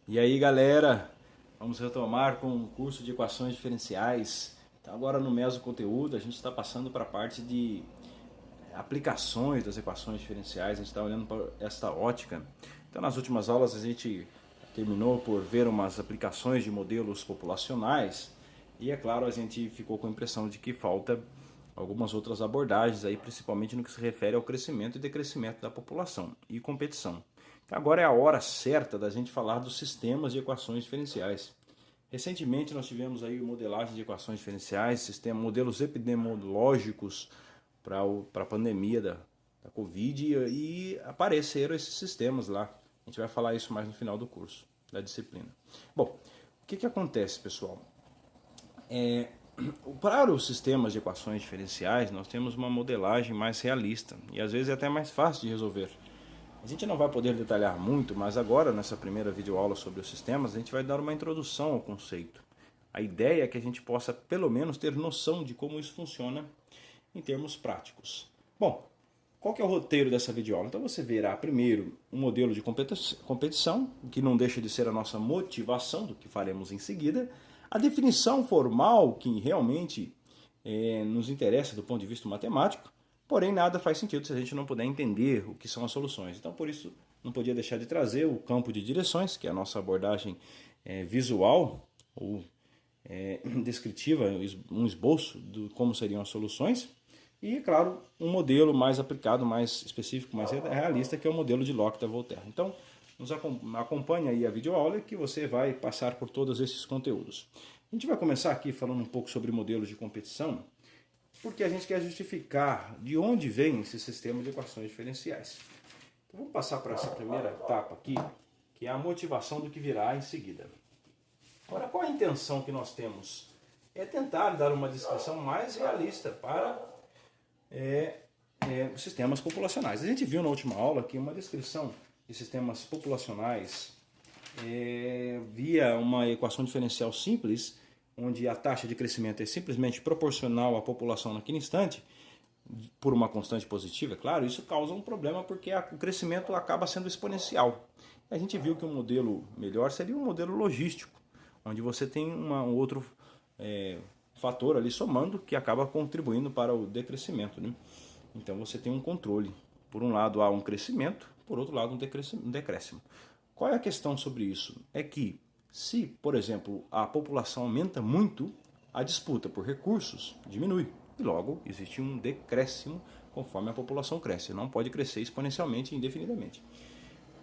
E aí, galera, vamos retomar com o curso de equações diferenciais. Então, agora no mesoconteúdo a gente está passando para a parte de aplicações das equações diferenciais, a gente está olhando para esta ótica. Então, nas últimas aulas a gente terminou por ver umas aplicações de modelos populacionais e, é claro, a gente ficou com a impressão de que falta algumas outras abordagens aí, principalmente no que se refere ao crescimento e decrescimento da população e competição. Então, agora é a hora certa da gente falar dos sistemas de equações diferenciais. Recentemente nós tivemos aí modelagem de equações diferenciais, modelos epidemiológicos para a pandemia da Covid e apareceram esses sistemas lá. A gente vai falar isso mais no final do curso, da disciplina. Bom, o que acontece, pessoal? Para os sistemas de equações diferenciais, nós temos uma modelagem mais realista e às vezes é até mais fácil de resolver. A gente não vai poder detalhar muito, mas agora, nessa primeira videoaula sobre os sistemas, a gente vai dar uma introdução ao conceito. A ideia é que a gente possa, pelo menos, ter noção de como isso funciona em termos práticos. Bom, qual que é o roteiro dessa videoaula? Então você verá primeiro um modelo de competição, que não deixa de ser a nossa motivação, do que faremos em seguida, a definição formal, que realmente nos interessa do ponto de vista matemático, porém nada faz sentido se a gente não puder entender o que são as soluções. Então por isso não podia deixar de trazer o campo de direções, que é a nossa abordagem visual ou descritiva, um esboço de como seriam as soluções. E, claro, um modelo mais aplicado, mais específico, mais realista, que é o modelo de Lockyer-Volterra. Então, nos acompanhe aí a videoaula que você vai passar por todos esses conteúdos. A gente vai começar aqui falando um pouco sobre modelos de competição, porque a gente quer justificar de onde vem esse sistema de equações diferenciais. Então, vamos passar para essa primeira etapa aqui, que é a motivação do que virá em seguida. Agora, qual a intenção que nós temos? É tentar dar uma descrição mais realista para sistemas populacionais. A gente viu na última aula que uma descrição de sistemas populacionais via uma equação diferencial simples, onde a taxa de crescimento é simplesmente proporcional à população naquele instante, por uma constante positiva, é claro, isso causa um problema porque o crescimento acaba sendo exponencial. A gente viu que um modelo melhor seria um modelo logístico, onde você tem um outro fator ali somando que acaba contribuindo para o decrescimento, né? Então você tem um controle. Por um lado há um crescimento, por outro lado um decréscimo. Qual é a questão sobre isso? É que se, por exemplo, a população aumenta muito, a disputa por recursos diminui. E logo existe um decréscimo conforme a população cresce. Não pode crescer exponencialmente e indefinidamente.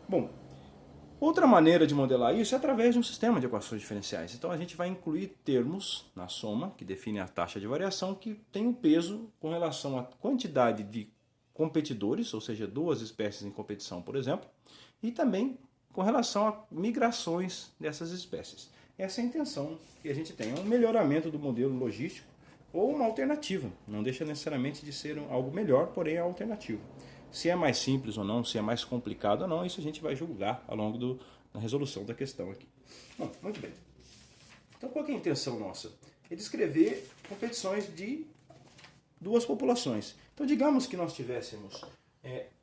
Bom, outra maneira de modelar isso é através de um sistema de equações diferenciais. Então a gente vai incluir termos na soma, que define a taxa de variação, que tem um peso com relação à quantidade de competidores, ou seja, duas espécies em competição, por exemplo, e também com relação a migrações dessas espécies. Essa é a intenção que a gente tem, um melhoramento do modelo logístico ou uma alternativa. Não deixa necessariamente de ser algo melhor, porém é alternativo. Se é mais simples ou não, se é mais complicado ou não, isso a gente vai julgar ao longo da resolução da questão aqui. Bom, muito bem. Então qual que é a intenção nossa? É descrever competições de duas populações. Então digamos que nós tivéssemos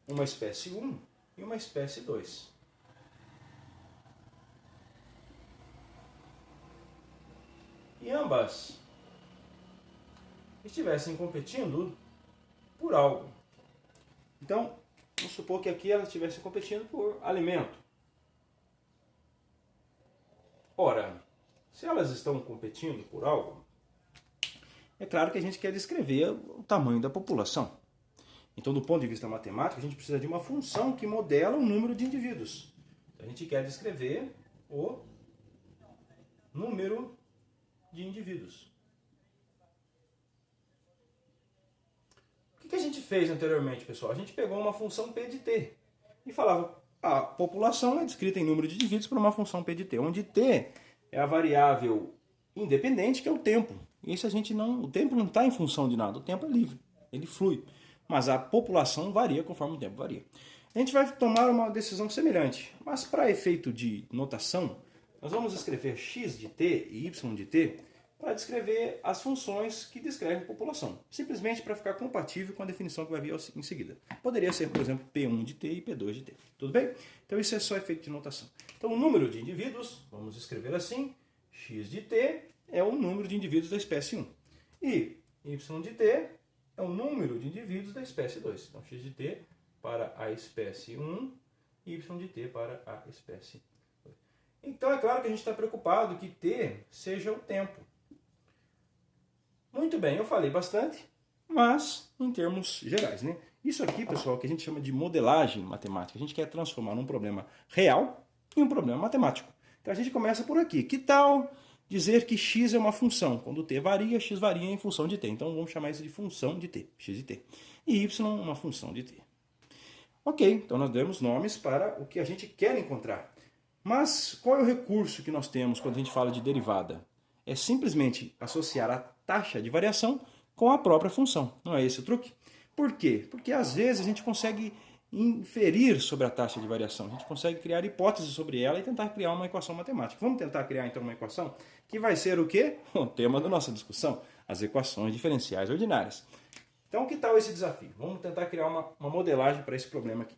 uma espécie 1 e uma espécie 2. E ambas estivessem competindo por algo. Então, vamos supor que aqui elas estivessem competindo por alimento. Ora, se elas estão competindo por algo, é claro que a gente quer descrever o tamanho da população. Então, do ponto de vista matemático, a gente precisa de uma função que modela o número de indivíduos. A gente quer descrever o número de indivíduos. O que a gente fez anteriormente, pessoal? A gente pegou uma função P de T e falava a população é descrita em número de indivíduos por uma função P de T, onde T é a variável independente, que é o tempo. Isso o tempo não está em função de nada, o tempo é livre, ele flui. Mas a população varia conforme o tempo varia. A gente vai tomar uma decisão semelhante, mas para efeito de notação, nós vamos escrever x de t e y de t para descrever as funções que descrevem a população, simplesmente para ficar compatível com a definição que vai vir em seguida. Poderia ser, por exemplo, P1 de T e P2 de T. Tudo bem? Então isso é só efeito de notação. Então o número de indivíduos, vamos escrever assim, x de T é o número de indivíduos da espécie 1. E y de T é o número de indivíduos da espécie 2. Então x de T para a espécie 1 e y de T para a espécie 2. Então é claro que a gente está preocupado que T seja o tempo. Muito bem, eu falei bastante, mas em termos gerais, né? Isso aqui, pessoal, que a gente chama de modelagem matemática. A gente quer transformar um problema real em um problema matemático. Então a gente começa por aqui. Que tal dizer que x é uma função? Quando t varia, x varia em função de t. Então vamos chamar isso de função de t, x de t. E y uma função de t. Ok, então nós demos nomes para o que a gente quer encontrar. Mas qual é o recurso que nós temos quando a gente fala de derivada? É simplesmente associar a taxa de variação com a própria função. Não é esse o truque? Por quê? Porque às vezes a gente consegue inferir sobre a taxa de variação. A gente consegue criar hipóteses sobre ela e tentar criar uma equação matemática. Vamos tentar criar então uma equação que vai ser o quê? O tema da nossa discussão, as equações diferenciais ordinárias. Então, que tal esse desafio? Vamos tentar criar uma modelagem para esse problema aqui.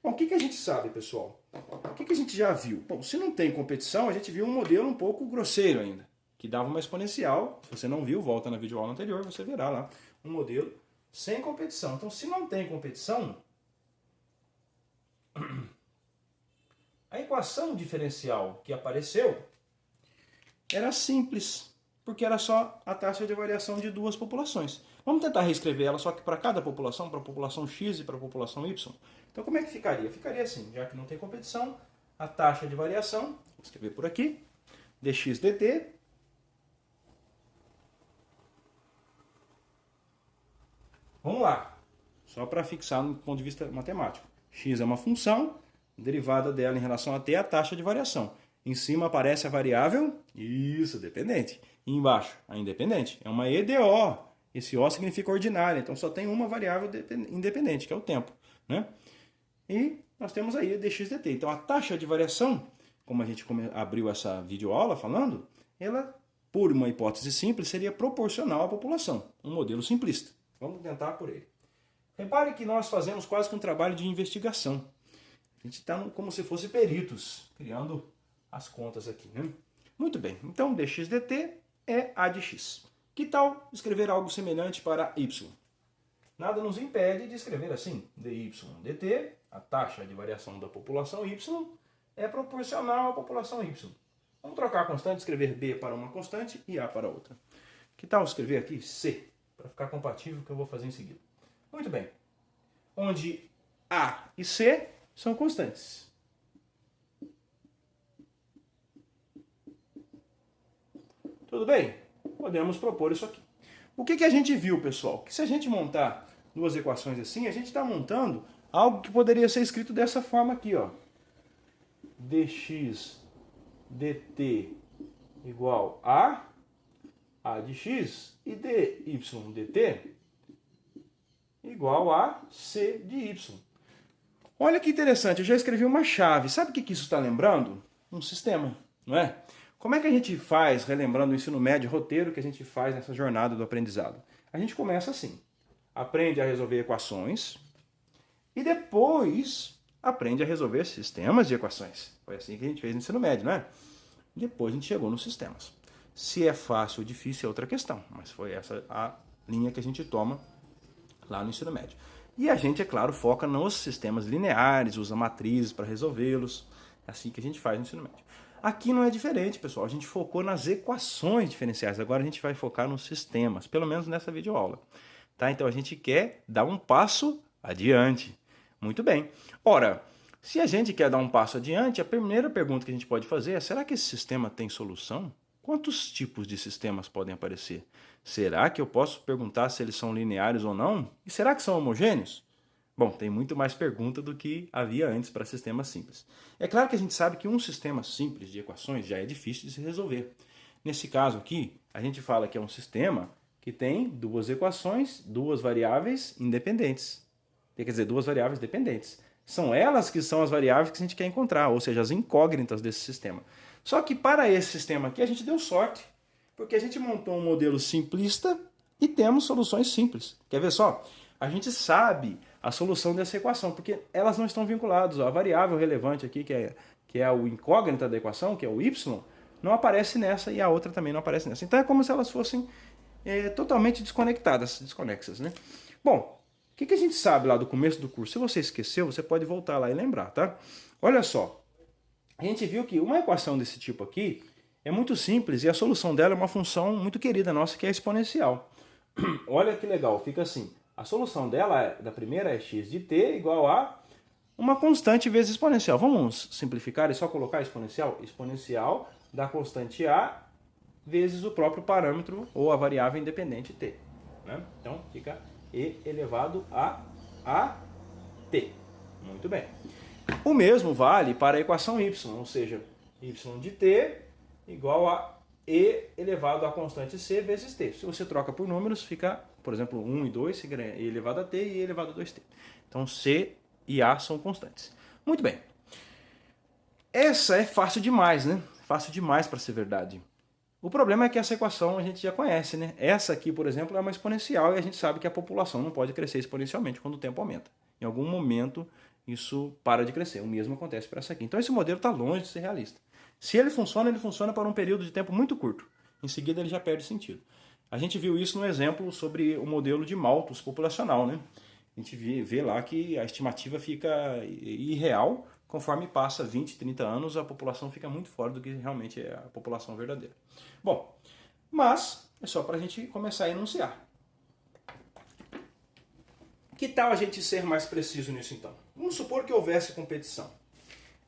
Bom, o que a gente sabe, pessoal? O que a gente já viu? Bom, se não tem competição, a gente viu um modelo um pouco grosseiro ainda, que dava uma exponencial. Se você não viu, volta na videoaula anterior, você verá lá um modelo sem competição. Então, se não tem competição, a equação diferencial que apareceu era simples, porque era só a taxa de variação de duas populações. Vamos tentar reescrever ela só que para cada população, para a população x e para a população y. Então como é que ficaria? Ficaria assim, já que não tem competição, a taxa de variação, vou escrever por aqui, dx dt, vamos lá, só para fixar no ponto de vista matemático. X é uma função, derivada dela em relação a t é a taxa de variação. Em cima aparece a variável, isso, dependente. E embaixo, a independente. É uma EDO. Esse O significa ordinária, então só tem uma variável independente, que é o tempo, né? E nós temos aí a dx dt. Então a taxa de variação, como a gente abriu essa videoaula falando, ela, por uma hipótese simples, seria proporcional à população. Um modelo simplista. Vamos tentar por ele. Repare que nós fazemos quase que um trabalho de investigação. A gente está como se fosse peritos, criando as contas aqui, né? Muito bem, então dx dt é a de x. Que tal escrever algo semelhante para y? Nada nos impede de escrever assim, dy dt, a taxa de variação da população y, é proporcional à população y. Vamos trocar a constante, escrever b para uma constante e a para outra. Que tal escrever aqui c, para ficar compatível com o que eu vou fazer em seguida? Muito bem, onde a e c são constantes. Tudo bem? Podemos propor isso aqui. O que a gente viu, pessoal? Que se a gente montar duas equações assim, a gente está montando algo que poderia ser escrito dessa forma aqui, ó. dx dt igual a de x e dy dt igual a c de y. Olha que interessante, eu já escrevi uma chave. Sabe o que isso está lembrando? Um sistema, não é? Como é que a gente faz, relembrando o ensino médio, roteiro que a gente faz nessa jornada do aprendizado? A gente começa assim, aprende a resolver equações e depois aprende a resolver sistemas de equações. Foi assim que a gente fez no ensino médio, não é? Depois a gente chegou nos sistemas. Se é fácil ou difícil é outra questão, mas foi essa a linha que a gente toma lá no ensino médio. E a gente, é claro, foca nos sistemas lineares, usa matrizes para resolvê-los. É assim que a gente faz no ensino médio. Aqui não é diferente, pessoal. A gente focou nas equações diferenciais. Agora a gente vai focar nos sistemas, pelo menos nessa videoaula. Tá? Então a gente quer dar um passo adiante. Muito bem. Ora, se a gente quer dar um passo adiante, a primeira pergunta que a gente pode fazer é: será que esse sistema tem solução? Quantos tipos de sistemas podem aparecer? Será que eu posso perguntar se eles são lineares ou não? E será que são homogêneos? Bom, tem muito mais pergunta do que havia antes para sistemas simples. É claro que a gente sabe que um sistema simples de equações já é difícil de se resolver. Nesse caso aqui, a gente fala que é um sistema que tem duas equações, duas variáveis independentes. Quer dizer, duas variáveis dependentes. São elas que são as variáveis que a gente quer encontrar, ou seja, as incógnitas desse sistema. Só que para esse sistema aqui a gente deu sorte. Porque a gente montou um modelo simplista e temos soluções simples. Quer ver só? A gente sabe a solução dessa equação, porque elas não estão vinculadas. A variável relevante aqui, que é o incógnita da equação, que é o y, não aparece nessa e a outra também não aparece nessa. Então é como se elas fossem totalmente desconexas, né? Bom, o que a gente sabe lá do começo do curso? Se você esqueceu, você pode voltar lá e lembrar, tá? Olha só, a gente viu que uma equação desse tipo aqui é muito simples e a solução dela é uma função muito querida nossa, que é a exponencial. Olha que legal, fica assim. A solução dela, da primeira, é x de t igual a uma constante vezes exponencial. Vamos simplificar e só colocar exponencial? Exponencial da constante a vezes o próprio parâmetro ou a variável independente t. Né? Então fica e elevado a t. Muito bem. O mesmo vale para a equação y, ou seja, y de t igual a e elevado à constante c vezes t. Se você troca por números, fica, por exemplo, 1 e 2, fica e elevado a t e e elevado a 2t. Então c e a são constantes. Muito bem. Essa é fácil demais, né? Fácil demais para ser verdade. O problema é que essa equação a gente já conhece, né? Essa aqui, por exemplo, é uma exponencial e a gente sabe que a população não pode crescer exponencialmente quando o tempo aumenta. Em algum momento isso para de crescer. O mesmo acontece para essa aqui. Então esse modelo está longe de ser realista. Se ele funciona por um período de tempo muito curto. Em seguida ele já perde sentido. A gente viu isso no exemplo sobre o modelo de Malthus populacional, né? A gente vê lá que a estimativa fica irreal. Conforme passa 20, 30 anos, a população fica muito fora do que realmente é a população verdadeira. Bom, mas é só para a gente começar a enunciar. Que tal a gente ser mais preciso nisso então? Vamos supor que houvesse competição.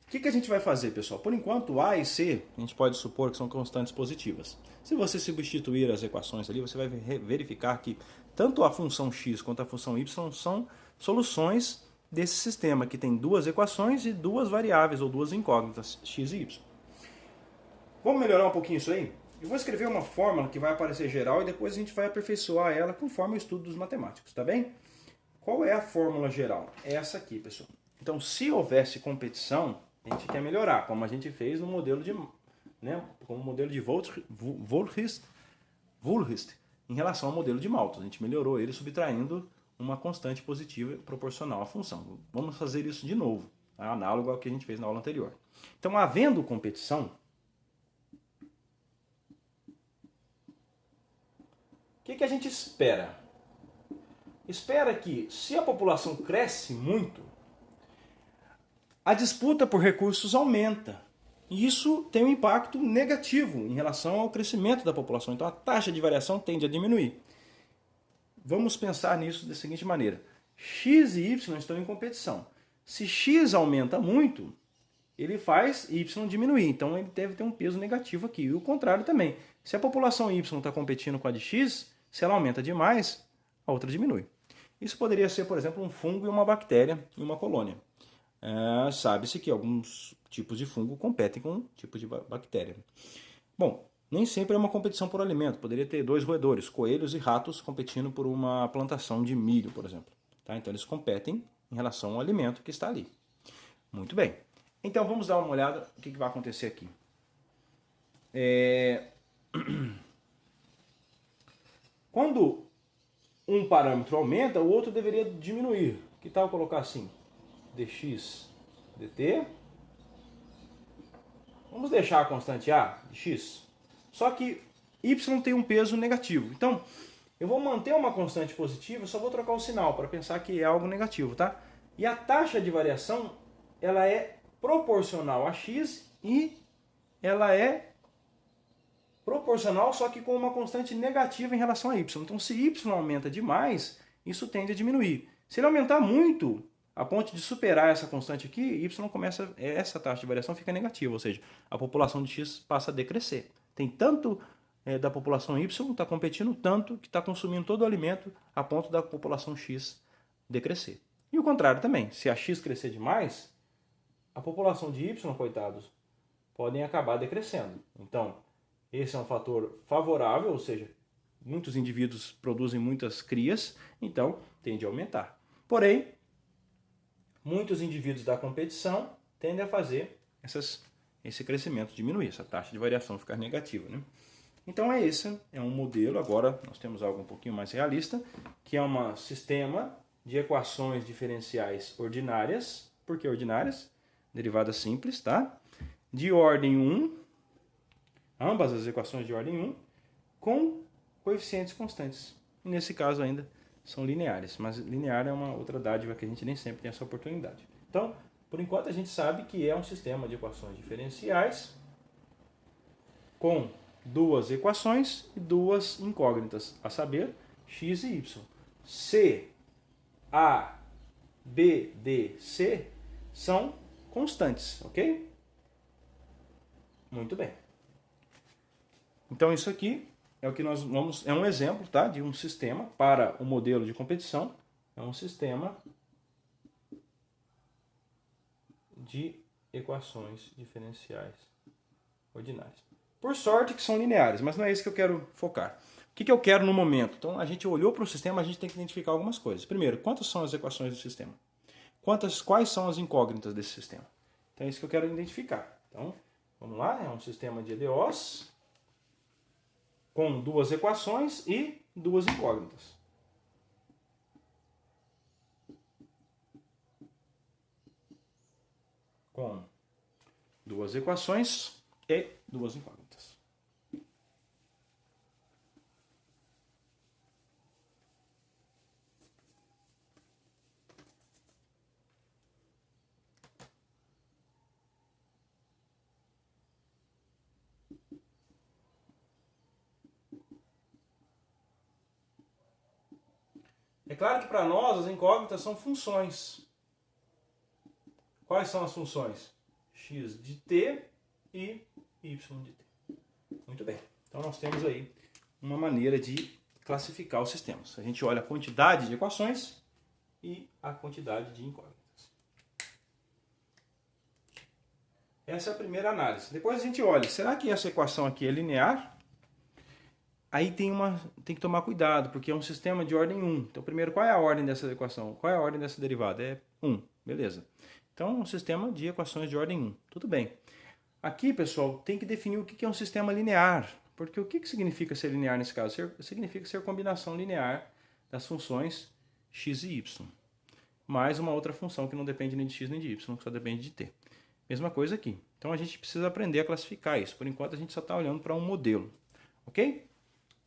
O que a gente vai fazer, pessoal? Por enquanto, A e C, a gente pode supor que são constantes positivas. Se você substituir as equações ali, você vai verificar que tanto a função x quanto a função y são soluções desse sistema, que tem duas equações e duas variáveis, ou duas incógnitas, x e y. Vamos melhorar um pouquinho isso aí? Eu vou escrever uma fórmula que vai aparecer geral e depois a gente vai aperfeiçoar ela conforme o estudo dos matemáticos, tá bem? Qual é a fórmula geral? É essa aqui, pessoal. Então, se houvesse competição, a gente quer melhorar, como a gente fez no modelo de, como o modelo de Wohlrist em relação ao modelo de Malthus. A gente melhorou ele subtraindo uma constante positiva proporcional à função. Vamos fazer isso de novo, tá? Análogo ao que a gente fez na aula anterior. Então, havendo competição, o que a gente espera? Espera que, se a população cresce muito, a disputa por recursos aumenta. E isso tem um impacto negativo em relação ao crescimento da população. Então a taxa de variação tende a diminuir. Vamos pensar nisso da seguinte maneira. X e Y estão em competição. Se X aumenta muito, ele faz Y diminuir. Então ele deve ter um peso negativo aqui. E o contrário também. Se a população Y está competindo com a de X, se ela aumenta demais, a outra diminui. Isso poderia ser, por exemplo, um fungo e uma bactéria em uma colônia. Sabe-se que alguns tipos de fungo competem com tipos de bactéria. Bom, nem sempre é uma competição por alimento. Poderia ter dois roedores, coelhos e ratos, competindo por uma plantação de milho, por exemplo. Tá? Então eles competem em relação ao alimento que está ali. Muito bem. Então vamos dar uma olhada no que vai acontecer aqui. Quando um parâmetro aumenta, o outro deveria diminuir. Que tal colocar assim? Dx dt. Vamos deixar a constante a de x. Só que y tem um peso negativo. Então, eu vou manter uma constante positiva, só vou trocar o sinal para pensar que é algo negativo, tá? E a taxa de variação, ela é proporcional a x e ela é proporcional, só que com uma constante negativa em relação a y. Então, se y aumenta demais, isso tende a diminuir. Se ele aumentar muito, a ponto de superar essa constante aqui, essa taxa de variação fica negativa, ou seja, a população de x passa a decrescer. Tem tanto da população y está competindo tanto que está consumindo todo o alimento a ponto da população x decrescer. E o contrário também, se a x crescer demais, a população de y, coitados, podem acabar decrescendo. Então, esse é um fator favorável, ou seja, muitos indivíduos produzem muitas crias, então tende a aumentar. Porém, muitos indivíduos da competição tendem a fazer esse crescimento diminuir, essa taxa de variação ficar negativa, né? Então esse é um modelo, agora nós temos algo um pouquinho mais realista, que é um sistema de equações diferenciais ordinárias. Por que ordinárias? Derivadas simples, tá? De ordem 1, ambas as equações de ordem 1, com coeficientes constantes. Nesse caso ainda são lineares, mas linear é uma outra dádiva que a gente nem sempre tem essa oportunidade. Então, por enquanto a gente sabe que é um sistema de equações diferenciais com duas equações e duas incógnitas, a saber, x e y. C, A, B, D, C são constantes, ok? Muito bem. Então isso aqui é o que nós vamos, é um exemplo, tá, de um sistema para o modelo de competição, é um sistema de equações diferenciais ordinárias. Por sorte que são lineares, mas não é isso que eu quero focar. O que eu quero no momento? Então a gente olhou para o sistema, a gente tem que identificar algumas coisas. Primeiro, quantas são as equações do sistema? Quais são as incógnitas desse sistema? Então é isso que eu quero identificar. Então, vamos lá, é um sistema de EDOs com duas equações e duas incógnitas. Com duas equações e duas incógnitas. É claro que para nós as incógnitas são funções. Quais são as funções? X de t e y de t. Muito bem. Então nós temos aí uma maneira de classificar os sistemas. A gente olha a quantidade de equações e a quantidade de incógnitas. Essa é a primeira análise. Depois a gente olha, será que essa equação aqui é linear? Aí tem que tomar cuidado, porque é um sistema de ordem 1. Então, primeiro, qual é a ordem dessa equação? Qual é a ordem dessa derivada? É 1, beleza. Então, um sistema de equações de ordem 1. Tudo bem. Aqui, pessoal, tem que definir o que é um sistema linear. Porque o que significa ser linear nesse caso? Significa ser combinação linear das funções x e y. Mais uma outra função que não depende nem de x nem de y, que só depende de t. Mesma coisa aqui. Então, a gente precisa aprender a classificar isso. Por enquanto, a gente só está olhando para um modelo. Ok?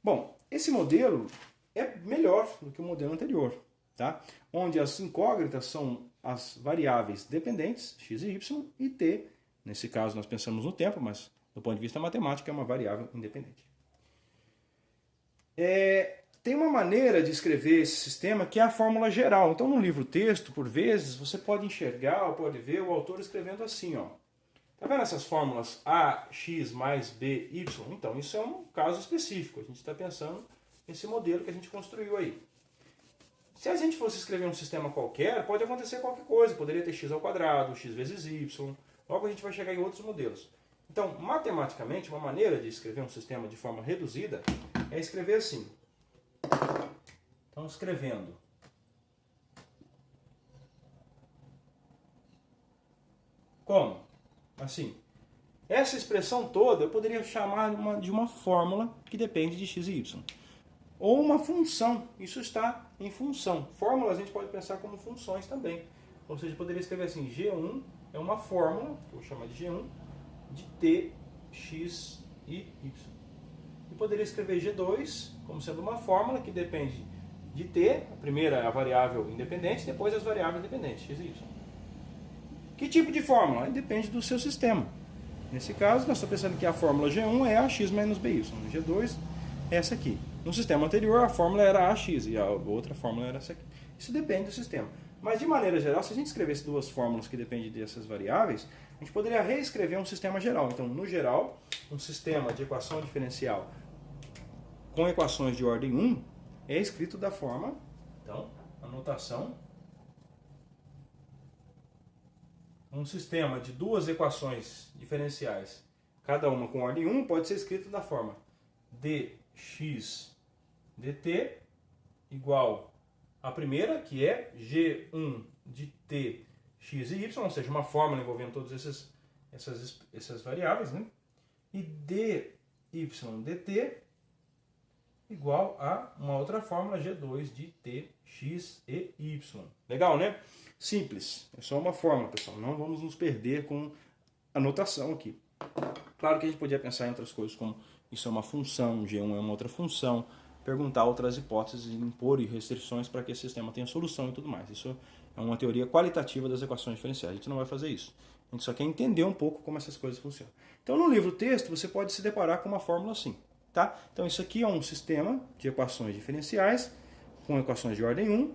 Bom, esse modelo é melhor do que o modelo anterior, tá? Onde as incógnitas são as variáveis dependentes, x e y, e t, nesse caso nós pensamos no tempo, mas do ponto de vista matemático é uma variável independente. Tem uma maneira de escrever esse sistema que é a fórmula geral. Então no livro-texto, por vezes, você pode enxergar ou pode ver o autor escrevendo assim, ó. Tá vendo essas fórmulas AX mais BY? Então, isso é um caso específico. A gente está pensando nesse modelo que a gente construiu aí. Se a gente fosse escrever um sistema qualquer, pode acontecer qualquer coisa. Poderia ter x ao quadrado, x vezes y. Logo a gente vai chegar em outros modelos. Então, matematicamente, uma maneira de escrever um sistema de forma reduzida é escrever assim. Então, escrevendo como? Assim, essa expressão toda eu poderia chamar de uma fórmula que depende de x e y. Ou uma função, isso está em função. Fórmulas a gente pode pensar como funções também. Ou seja, poderia escrever assim, G1 é uma fórmula, que eu vou chamar de G1, de t, x e y. E poderia escrever G2 como sendo uma fórmula que depende de t, a primeira é a variável independente, depois as variáveis dependentes, x e y. Que tipo de fórmula? Depende do seu sistema. Nesse caso, nós estamos pensando que a fórmula G1 é AX menos BY. G2 é essa aqui. No sistema anterior, a fórmula era AX e a outra fórmula era essa aqui. Isso depende do sistema. Mas, de maneira geral, se a gente escrevesse duas fórmulas que dependem dessas variáveis, a gente poderia reescrever um sistema geral. Então, no geral, um sistema de equação diferencial com equações de ordem 1 é escrito da forma, então, a notação. Um sistema de duas equações diferenciais, cada uma com ordem 1, pode ser escrito da forma dx dt igual à primeira, que é G1 de t, x e y, ou seja, uma fórmula envolvendo todas essas variáveis, né? E y dt igual a uma outra fórmula G2 de t, x e y. Legal, né? Simples. É só uma fórmula, pessoal. Não vamos nos perder com a notação aqui. Claro que a gente podia pensar em outras coisas, como isso é uma função, G1 é uma outra função, perguntar outras hipóteses e impor restrições para que esse sistema tenha solução e tudo mais. Isso é uma teoria qualitativa das equações diferenciais. A gente não vai fazer isso. A gente só quer entender um pouco como essas coisas funcionam. Então, no livro texto, você pode se deparar com uma fórmula assim. Tá? Então, isso aqui é um sistema de equações diferenciais com equações de ordem 1,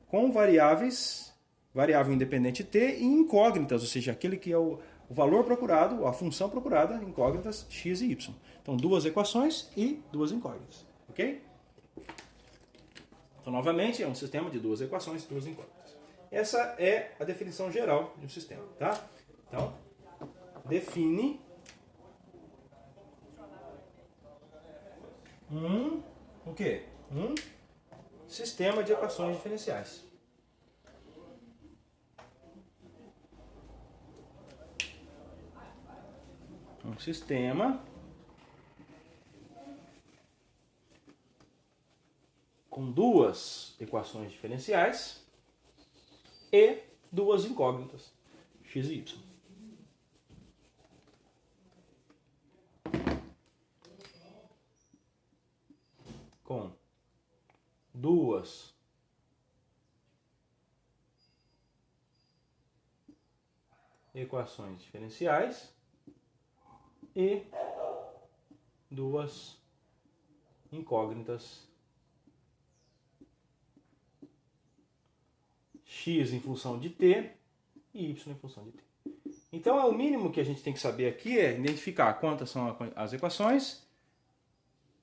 com variáveis, variável independente t e incógnitas, ou seja, aquele que é o valor procurado, a função procurada, incógnitas x e y. Então, duas equações e duas incógnitas. Ok? Então, novamente, é um sistema de duas equações e duas incógnitas. Essa é a definição geral de um sistema. Tá? Então, define o quê? Um sistema de equações diferenciais. Um sistema com duas equações diferenciais e duas incógnitas, x e y. Com duas equações diferenciais e duas incógnitas, x em função de t e y em função de t. Então, o mínimo que a gente tem que saber aqui é identificar quantas são as equações,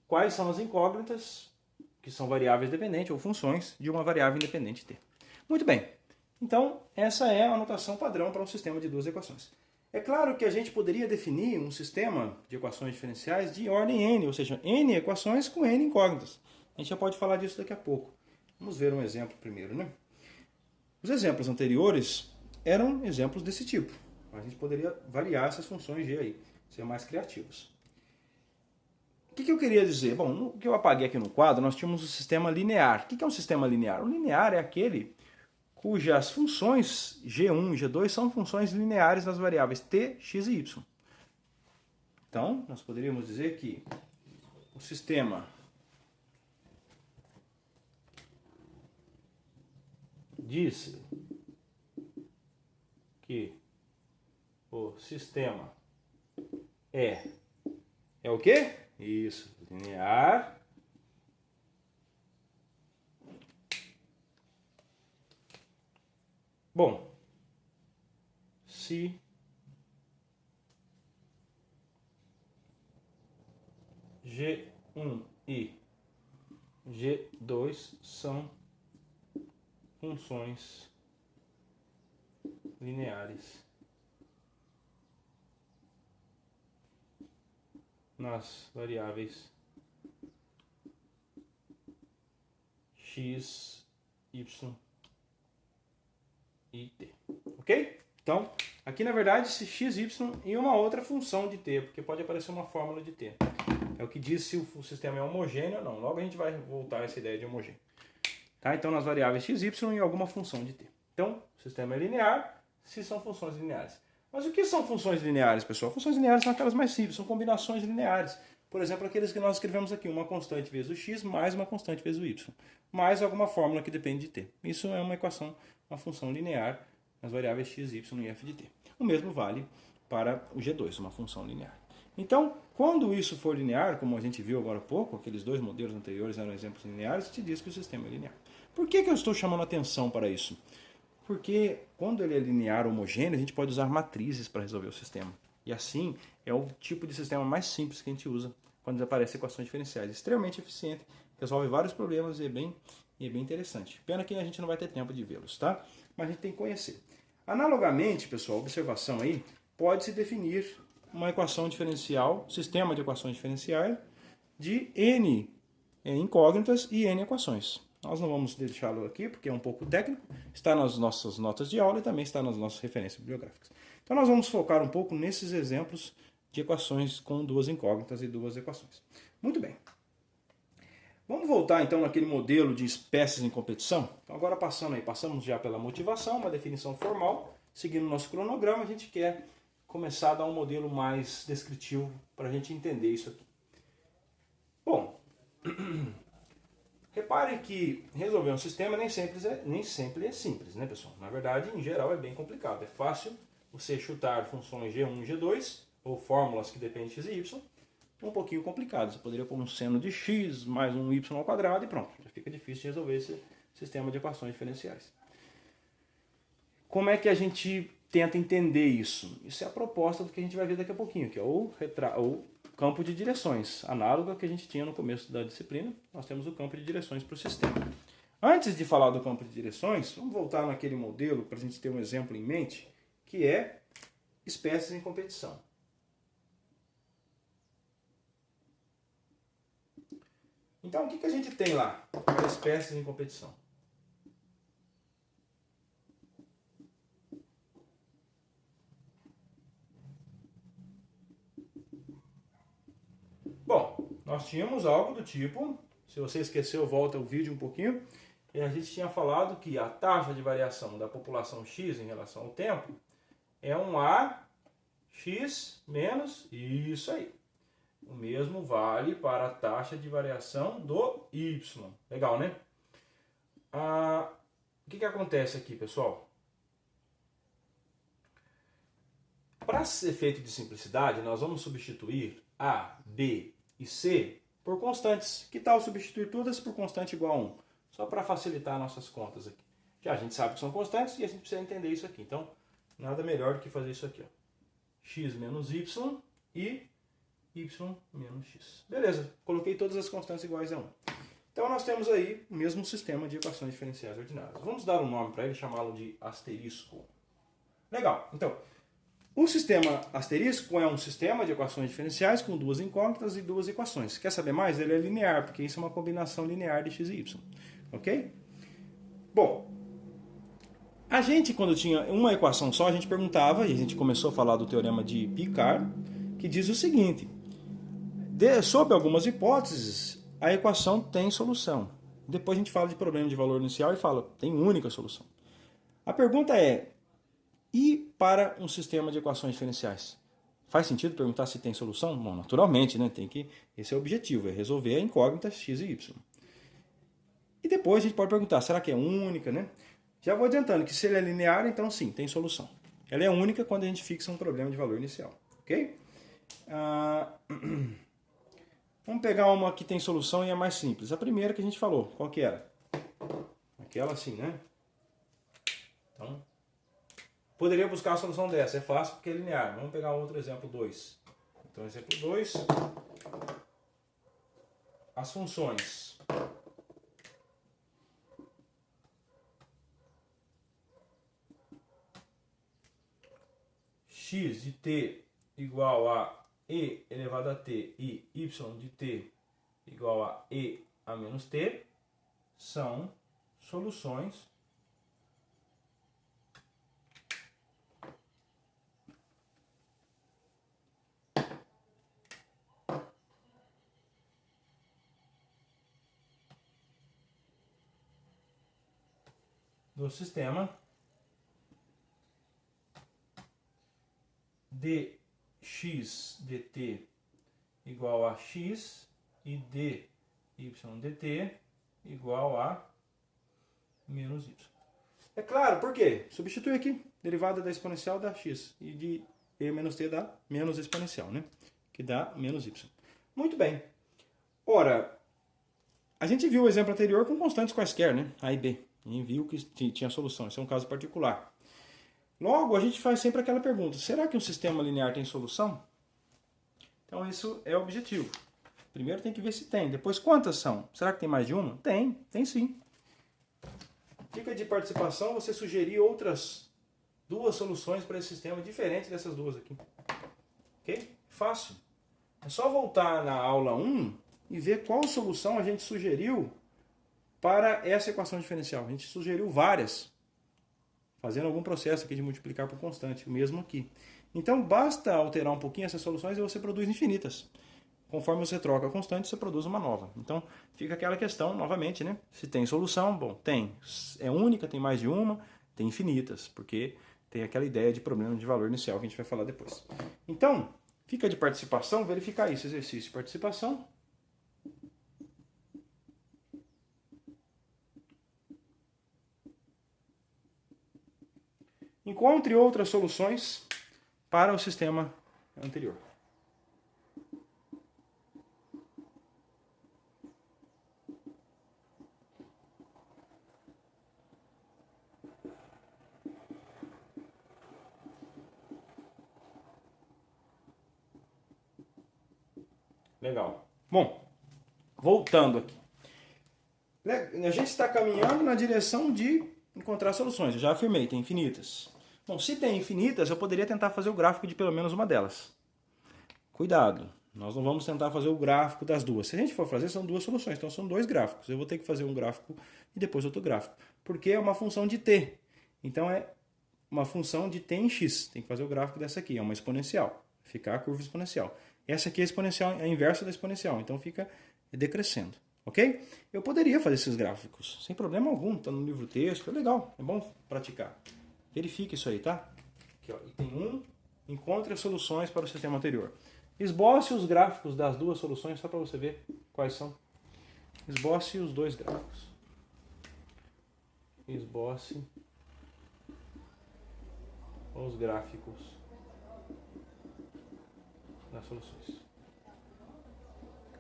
quais são as incógnitas, que são variáveis dependentes ou funções de uma variável independente t. Muito bem. Então, essa é a notação padrão para um sistema de duas equações. É claro que a gente poderia definir um sistema de equações diferenciais de ordem n, ou seja, n equações com n incógnitas. A gente já pode falar disso daqui a pouco. Vamos ver um exemplo primeiro, né? Os exemplos anteriores eram exemplos desse tipo. A gente poderia variar essas funções g aí, ser mais criativos. O que eu queria dizer? Bom, o que eu apaguei aqui no quadro, nós tínhamos o sistema linear. O que é um sistema linear? O linear é aquele cujas funções g1 e g2 são funções lineares das variáveis t, x e y. Então, nós poderíamos dizer que o sistema diz que o sistema é o quê? Isso, linear. Bom, se G1 e G2 são funções lineares nas variáveis x, y e t. Ok? Então, aqui na verdade, se x, y e uma outra função de t, porque pode aparecer uma fórmula de t. É o que diz se o sistema é homogêneo ou não. Logo a gente vai voltar a essa ideia de homogêneo. Tá? Então, nas variáveis x, y e alguma função de t. Então, o sistema é linear se são funções lineares. Mas o que são funções lineares, pessoal? Funções lineares são aquelas mais simples, são combinações lineares. Por exemplo, aqueles que nós escrevemos aqui, uma constante vezes o x mais uma constante vezes o y, mais alguma fórmula que depende de t. Isso é uma equação, uma função linear nas variáveis x, y e f de t. O mesmo vale para o G2, uma função linear. Então, quando isso for linear, como a gente viu agora há pouco, aqueles dois modelos anteriores eram exemplos lineares, te diz que o sistema é linear. Por que eu estou chamando atenção para isso? Porque quando ele é linear homogêneo, a gente pode usar matrizes para resolver o sistema. E assim, é o tipo de sistema mais simples que a gente usa quando aparecem equações diferenciais. Extremamente eficiente, resolve vários problemas e é bem interessante. Pena que a gente não vai ter tempo de vê-los, tá? Mas a gente tem que conhecer. Analogamente, pessoal, observação aí, pode-se definir uma equação diferencial, sistema de equações diferenciais de n incógnitas e n equações. Nós não vamos deixá-lo aqui porque é um pouco técnico, está nas nossas notas de aula e também está nas nossas referências bibliográficas. Então nós vamos focar um pouco nesses exemplos de equações com duas incógnitas e duas equações. Muito bem. Vamos voltar então naquele modelo de espécies em competição? Então agora passamos já pela motivação, uma definição formal, seguindo o nosso cronograma, a gente quer começar a dar um modelo mais descritivo para a gente entender isso aqui. Bom, repare que resolver um sistema nem sempre é simples, né, pessoal? Na verdade, em geral, é bem complicado. É fácil você chutar funções G1 e G2, ou fórmulas que dependem de x e y, um pouquinho complicado. Você poderia pôr um seno de x mais um y ao quadrado e pronto. Já fica difícil de resolver esse sistema de equações diferenciais. Como é que a gente tenta entender isso? Isso é a proposta do que a gente vai ver daqui a pouquinho, que é o campo de direções, análogo ao que a gente tinha no começo da disciplina. Nós temos o campo de direções para o sistema. Antes de falar do campo de direções, vamos voltar naquele modelo para a gente ter um exemplo em mente, que é espécies em competição. Então, o que a gente tem lá para espécies em competição? Bom, nós tínhamos algo do tipo, se você esqueceu, volta o vídeo um pouquinho, e a gente tinha falado que a taxa de variação da população X em relação ao tempo é um AX menos isso aí. O mesmo vale para a taxa de variação do Y. Legal, né? O que acontece aqui, pessoal? Para efeito de simplicidade, nós vamos substituir A, B e C por constantes. Que tal substituir todas por constante igual a 1? Só para facilitar nossas contas aqui. Já a gente sabe que são constantes e a gente precisa entender isso aqui. Então, nada melhor do que fazer isso aqui. Ó. X menos Y e Y menos X. Beleza, coloquei todas as constantes iguais a 1. Então nós temos aí o mesmo sistema de equações diferenciais ordinárias. Vamos dar um nome para ele, chamá-lo de asterisco. Legal, então, o sistema asterisco é um sistema de equações diferenciais com duas incógnitas e duas equações. Quer saber mais? Ele é linear, porque isso é uma combinação linear de x e y. Ok? Bom, a gente, quando tinha uma equação só, a gente perguntava, e a gente começou a falar do teorema de Picard, que diz o seguinte: sob algumas hipóteses, a equação tem solução. Depois a gente fala de problema de valor inicial e fala, tem única solução. A pergunta é, e para um sistema de equações diferenciais? Faz sentido perguntar se tem solução? Bom, naturalmente, né? Esse é o objetivo, é resolver a incógnita x e y. E depois a gente pode perguntar, será que é única, né? Já vou adiantando que se ele é linear, então sim, tem solução. Ela é única quando a gente fixa um problema de valor inicial, ok? Vamos pegar uma que tem solução e é mais simples. A primeira que a gente falou, qual que era? Aquela assim, né? Então, poderia buscar a solução dessa. É fácil porque é linear. Vamos pegar um outro exemplo 2. Então, exemplo 2. As funções x de t igual a e elevado a t e y de t igual a e a menos t são soluções do sistema dx dt igual a x e dy dt igual a menos y. É claro, por quê? Substitui aqui, derivada da exponencial dá x e de e menos t dá menos exponencial, né? Que dá menos y. Muito bem. Ora, a gente viu o exemplo anterior com constantes quaisquer, né? A e b. E viu que tinha solução. Esse é um caso particular. Logo, a gente faz sempre aquela pergunta, será que um sistema linear tem solução? Então, isso é o objetivo. Primeiro tem que ver se tem. Depois, quantas são? Será que tem mais de uma? Tem sim. Dica de participação, você sugerir outras duas soluções para esse sistema diferentes dessas duas aqui. Ok? Fácil. É só voltar na aula 1 e ver qual solução a gente sugeriu para essa equação diferencial. A gente sugeriu várias, fazendo algum processo aqui de multiplicar por constante, o mesmo aqui. Então basta alterar um pouquinho essas soluções e você produz infinitas. Conforme você troca a constante, você produz uma nova. Então fica aquela questão, novamente, né? Se tem solução, bom, tem. É única, tem mais de uma, tem infinitas, porque tem aquela ideia de problema de valor inicial que a gente vai falar depois. Então, fica de participação, verificar isso, exercício de participação. Encontre outras soluções para o sistema anterior. Legal. Bom, voltando aqui. A gente está caminhando na direção de encontrar soluções. Eu já afirmei, tem infinitas. Bom, se tem infinitas, eu poderia tentar fazer o gráfico de pelo menos uma delas. Cuidado, nós não vamos tentar fazer o gráfico das duas. Se a gente for fazer, são duas soluções, então são dois gráficos. Eu vou ter que fazer um gráfico e depois outro gráfico. Porque é uma função de t. Então é uma função de t em x. Tem que fazer o gráfico dessa aqui, é uma exponencial. Ficar a curva exponencial. Essa aqui é a exponencial, é a inversa da exponencial, então fica decrescendo. Ok? Eu poderia fazer esses gráficos, sem problema algum, está no livro texto, é legal, é bom praticar. Verifique isso aí, tá? Aqui, ó, item 1, encontre as soluções para o sistema anterior. Esboce os gráficos das duas soluções, só para você ver quais são. Esboce os dois gráficos. Esboce os gráficos das soluções.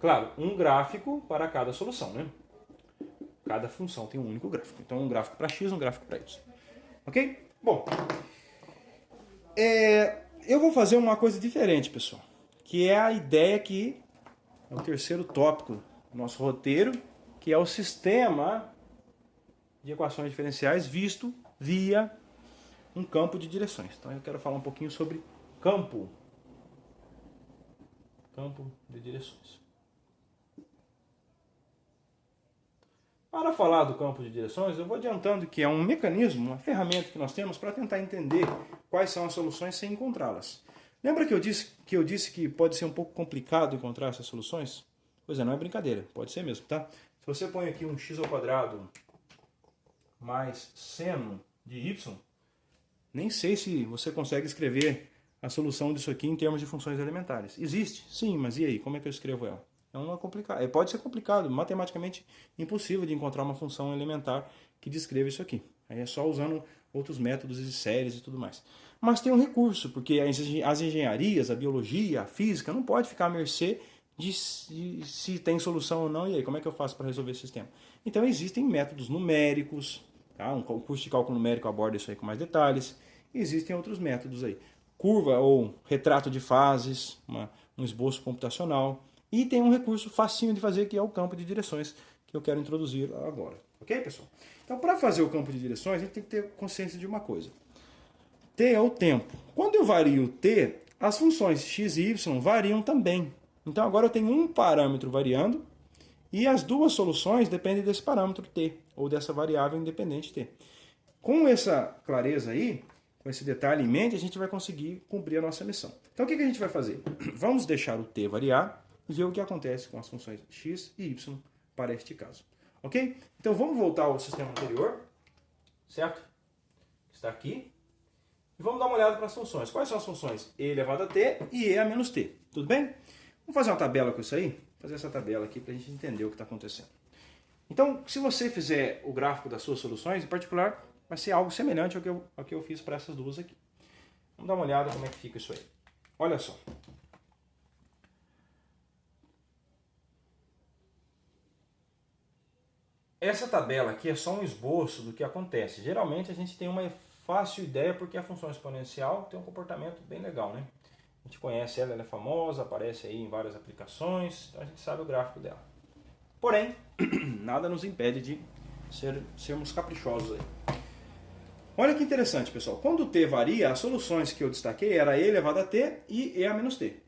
Claro, um gráfico para cada solução, né? Cada função tem um único gráfico. Então, um gráfico para x, um gráfico para y. Ok? Bom, eu vou fazer uma coisa diferente, pessoal. Que é a ideia que é o terceiro tópico do nosso roteiro, que é o sistema de equações diferenciais visto via um campo de direções. Então, eu quero falar um pouquinho sobre campo de direções. Para falar do campo de direções, eu vou adiantando que é um mecanismo, uma ferramenta que nós temos para tentar entender quais são as soluções sem encontrá-las. Lembra que eu disse que pode ser um pouco complicado encontrar essas soluções? Pois é, não é brincadeira, pode ser mesmo, tá? Se você põe aqui um x ao quadrado mais seno de y, nem sei se você consegue escrever a solução disso aqui em termos de funções elementares. Existe? Sim, mas e aí? Como é que eu escrevo ela? Pode ser complicado, matematicamente impossível de encontrar uma função elementar que descreva isso aqui. Aí é só usando outros métodos de séries e tudo mais. Mas tem um recurso, porque as engenharias, a biologia, a física, não pode ficar à mercê de se tem solução ou não, e aí, como é que eu faço para resolver esse sistema? Então existem métodos numéricos, tá? Um curso de cálculo numérico aborda isso aí com mais detalhes. Existem outros métodos aí. Curva ou retrato de fases, um esboço computacional. E tem um recurso facinho de fazer, que é o campo de direções, que eu quero introduzir agora. Ok, pessoal? Então, para fazer o campo de direções, a gente tem que ter consciência de uma coisa. T é o tempo. Quando eu vario o t, as funções x e y variam também. Então, agora eu tenho um parâmetro variando e as duas soluções dependem desse parâmetro t, ou dessa variável independente t. Com essa clareza aí, com esse detalhe em mente, a gente vai conseguir cumprir a nossa missão. Então, o que a gente vai fazer? Vamos deixar o t variar e ver o que acontece com as funções x e y para este caso. Ok? Então vamos voltar ao sistema anterior, certo? Está aqui. E vamos dar uma olhada para as funções. Quais são as funções? E elevado a t e e a menos t. Tudo bem? Vamos fazer uma tabela com isso aí? Vou fazer essa tabela aqui para a gente entender o que está acontecendo. Então, se você fizer o gráfico das suas soluções, em particular, vai ser algo semelhante ao que eu fiz para essas duas aqui. Vamos dar uma olhada como é que fica isso aí. Olha só. Essa tabela aqui é só um esboço do que acontece. Geralmente a gente tem uma fácil ideia porque a função exponencial tem um comportamento bem legal, né? A gente conhece ela, ela é famosa, aparece aí em várias aplicações, então a gente sabe o gráfico dela. Porém, nada nos impede de sermos caprichosos aí. Olha que interessante, pessoal. Quando o t varia, as soluções que eu destaquei eram e elevado a t e e a menos t.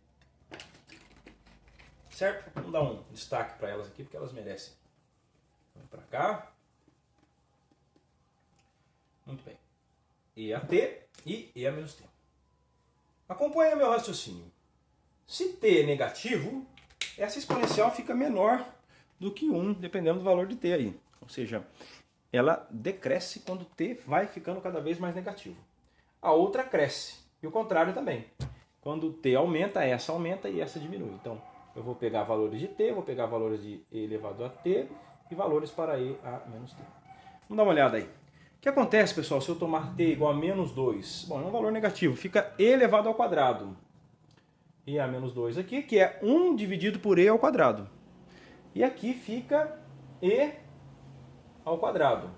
Certo? Vamos dar um destaque para elas aqui porque elas merecem. Vamos para cá. Muito bem. E a t e a menos t. Acompanha meu raciocínio. Se t é negativo, essa exponencial fica menor do que 1, dependendo do valor de t aí. Ou seja, ela decresce quando t vai ficando cada vez mais negativo. A outra cresce, e o contrário também. Quando t aumenta e essa diminui. Então, eu vou pegar valores de t, vou pegar valores de e elevado a t e valores para e a menos t. Vamos dar uma olhada aí. O que acontece, pessoal, se eu tomar t igual a menos 2? Bom, é um valor negativo, fica e elevado ao quadrado. E a menos 2 aqui, que é 1 dividido por e ao quadrado. E aqui fica e ao quadrado.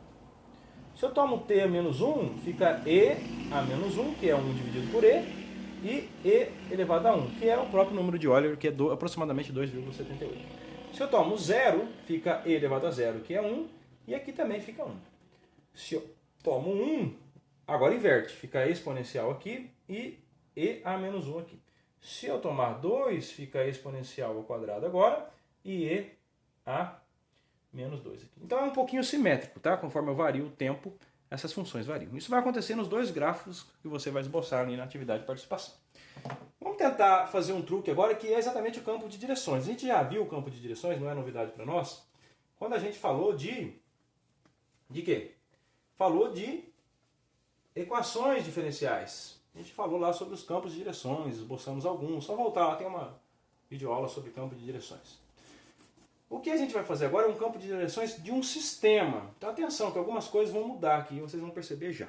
Se eu tomo t a menos 1, fica e a menos 1, que é 1 dividido por e elevado a 1, que é o próprio número de Euler, que é aproximadamente 2,78. Se eu tomo 0, fica e elevado a 0, que é 1, e aqui também fica 1. Se eu tomo 1, agora inverte, fica exponencial aqui e a menos 1 aqui. Se eu tomar 2, fica exponencial ao quadrado agora e a menos 2 aqui. Então é um pouquinho simétrico, tá? Conforme eu vario o tempo, essas funções variam. Isso vai acontecer nos dois gráficos que você vai esboçar ali na atividade de participação. Vamos tentar fazer um truque agora que é exatamente o campo de direções. A gente já viu o campo de direções, não é novidade para nós, quando a gente falou de quê? Falou de equações diferenciais. A gente falou lá sobre os campos de direções, esboçamos alguns. Só voltar lá, tem uma videoaula sobre campo de direções. O que a gente vai fazer agora é um campo de direções de um sistema. Então atenção, que algumas coisas vão mudar aqui e vocês vão perceber já.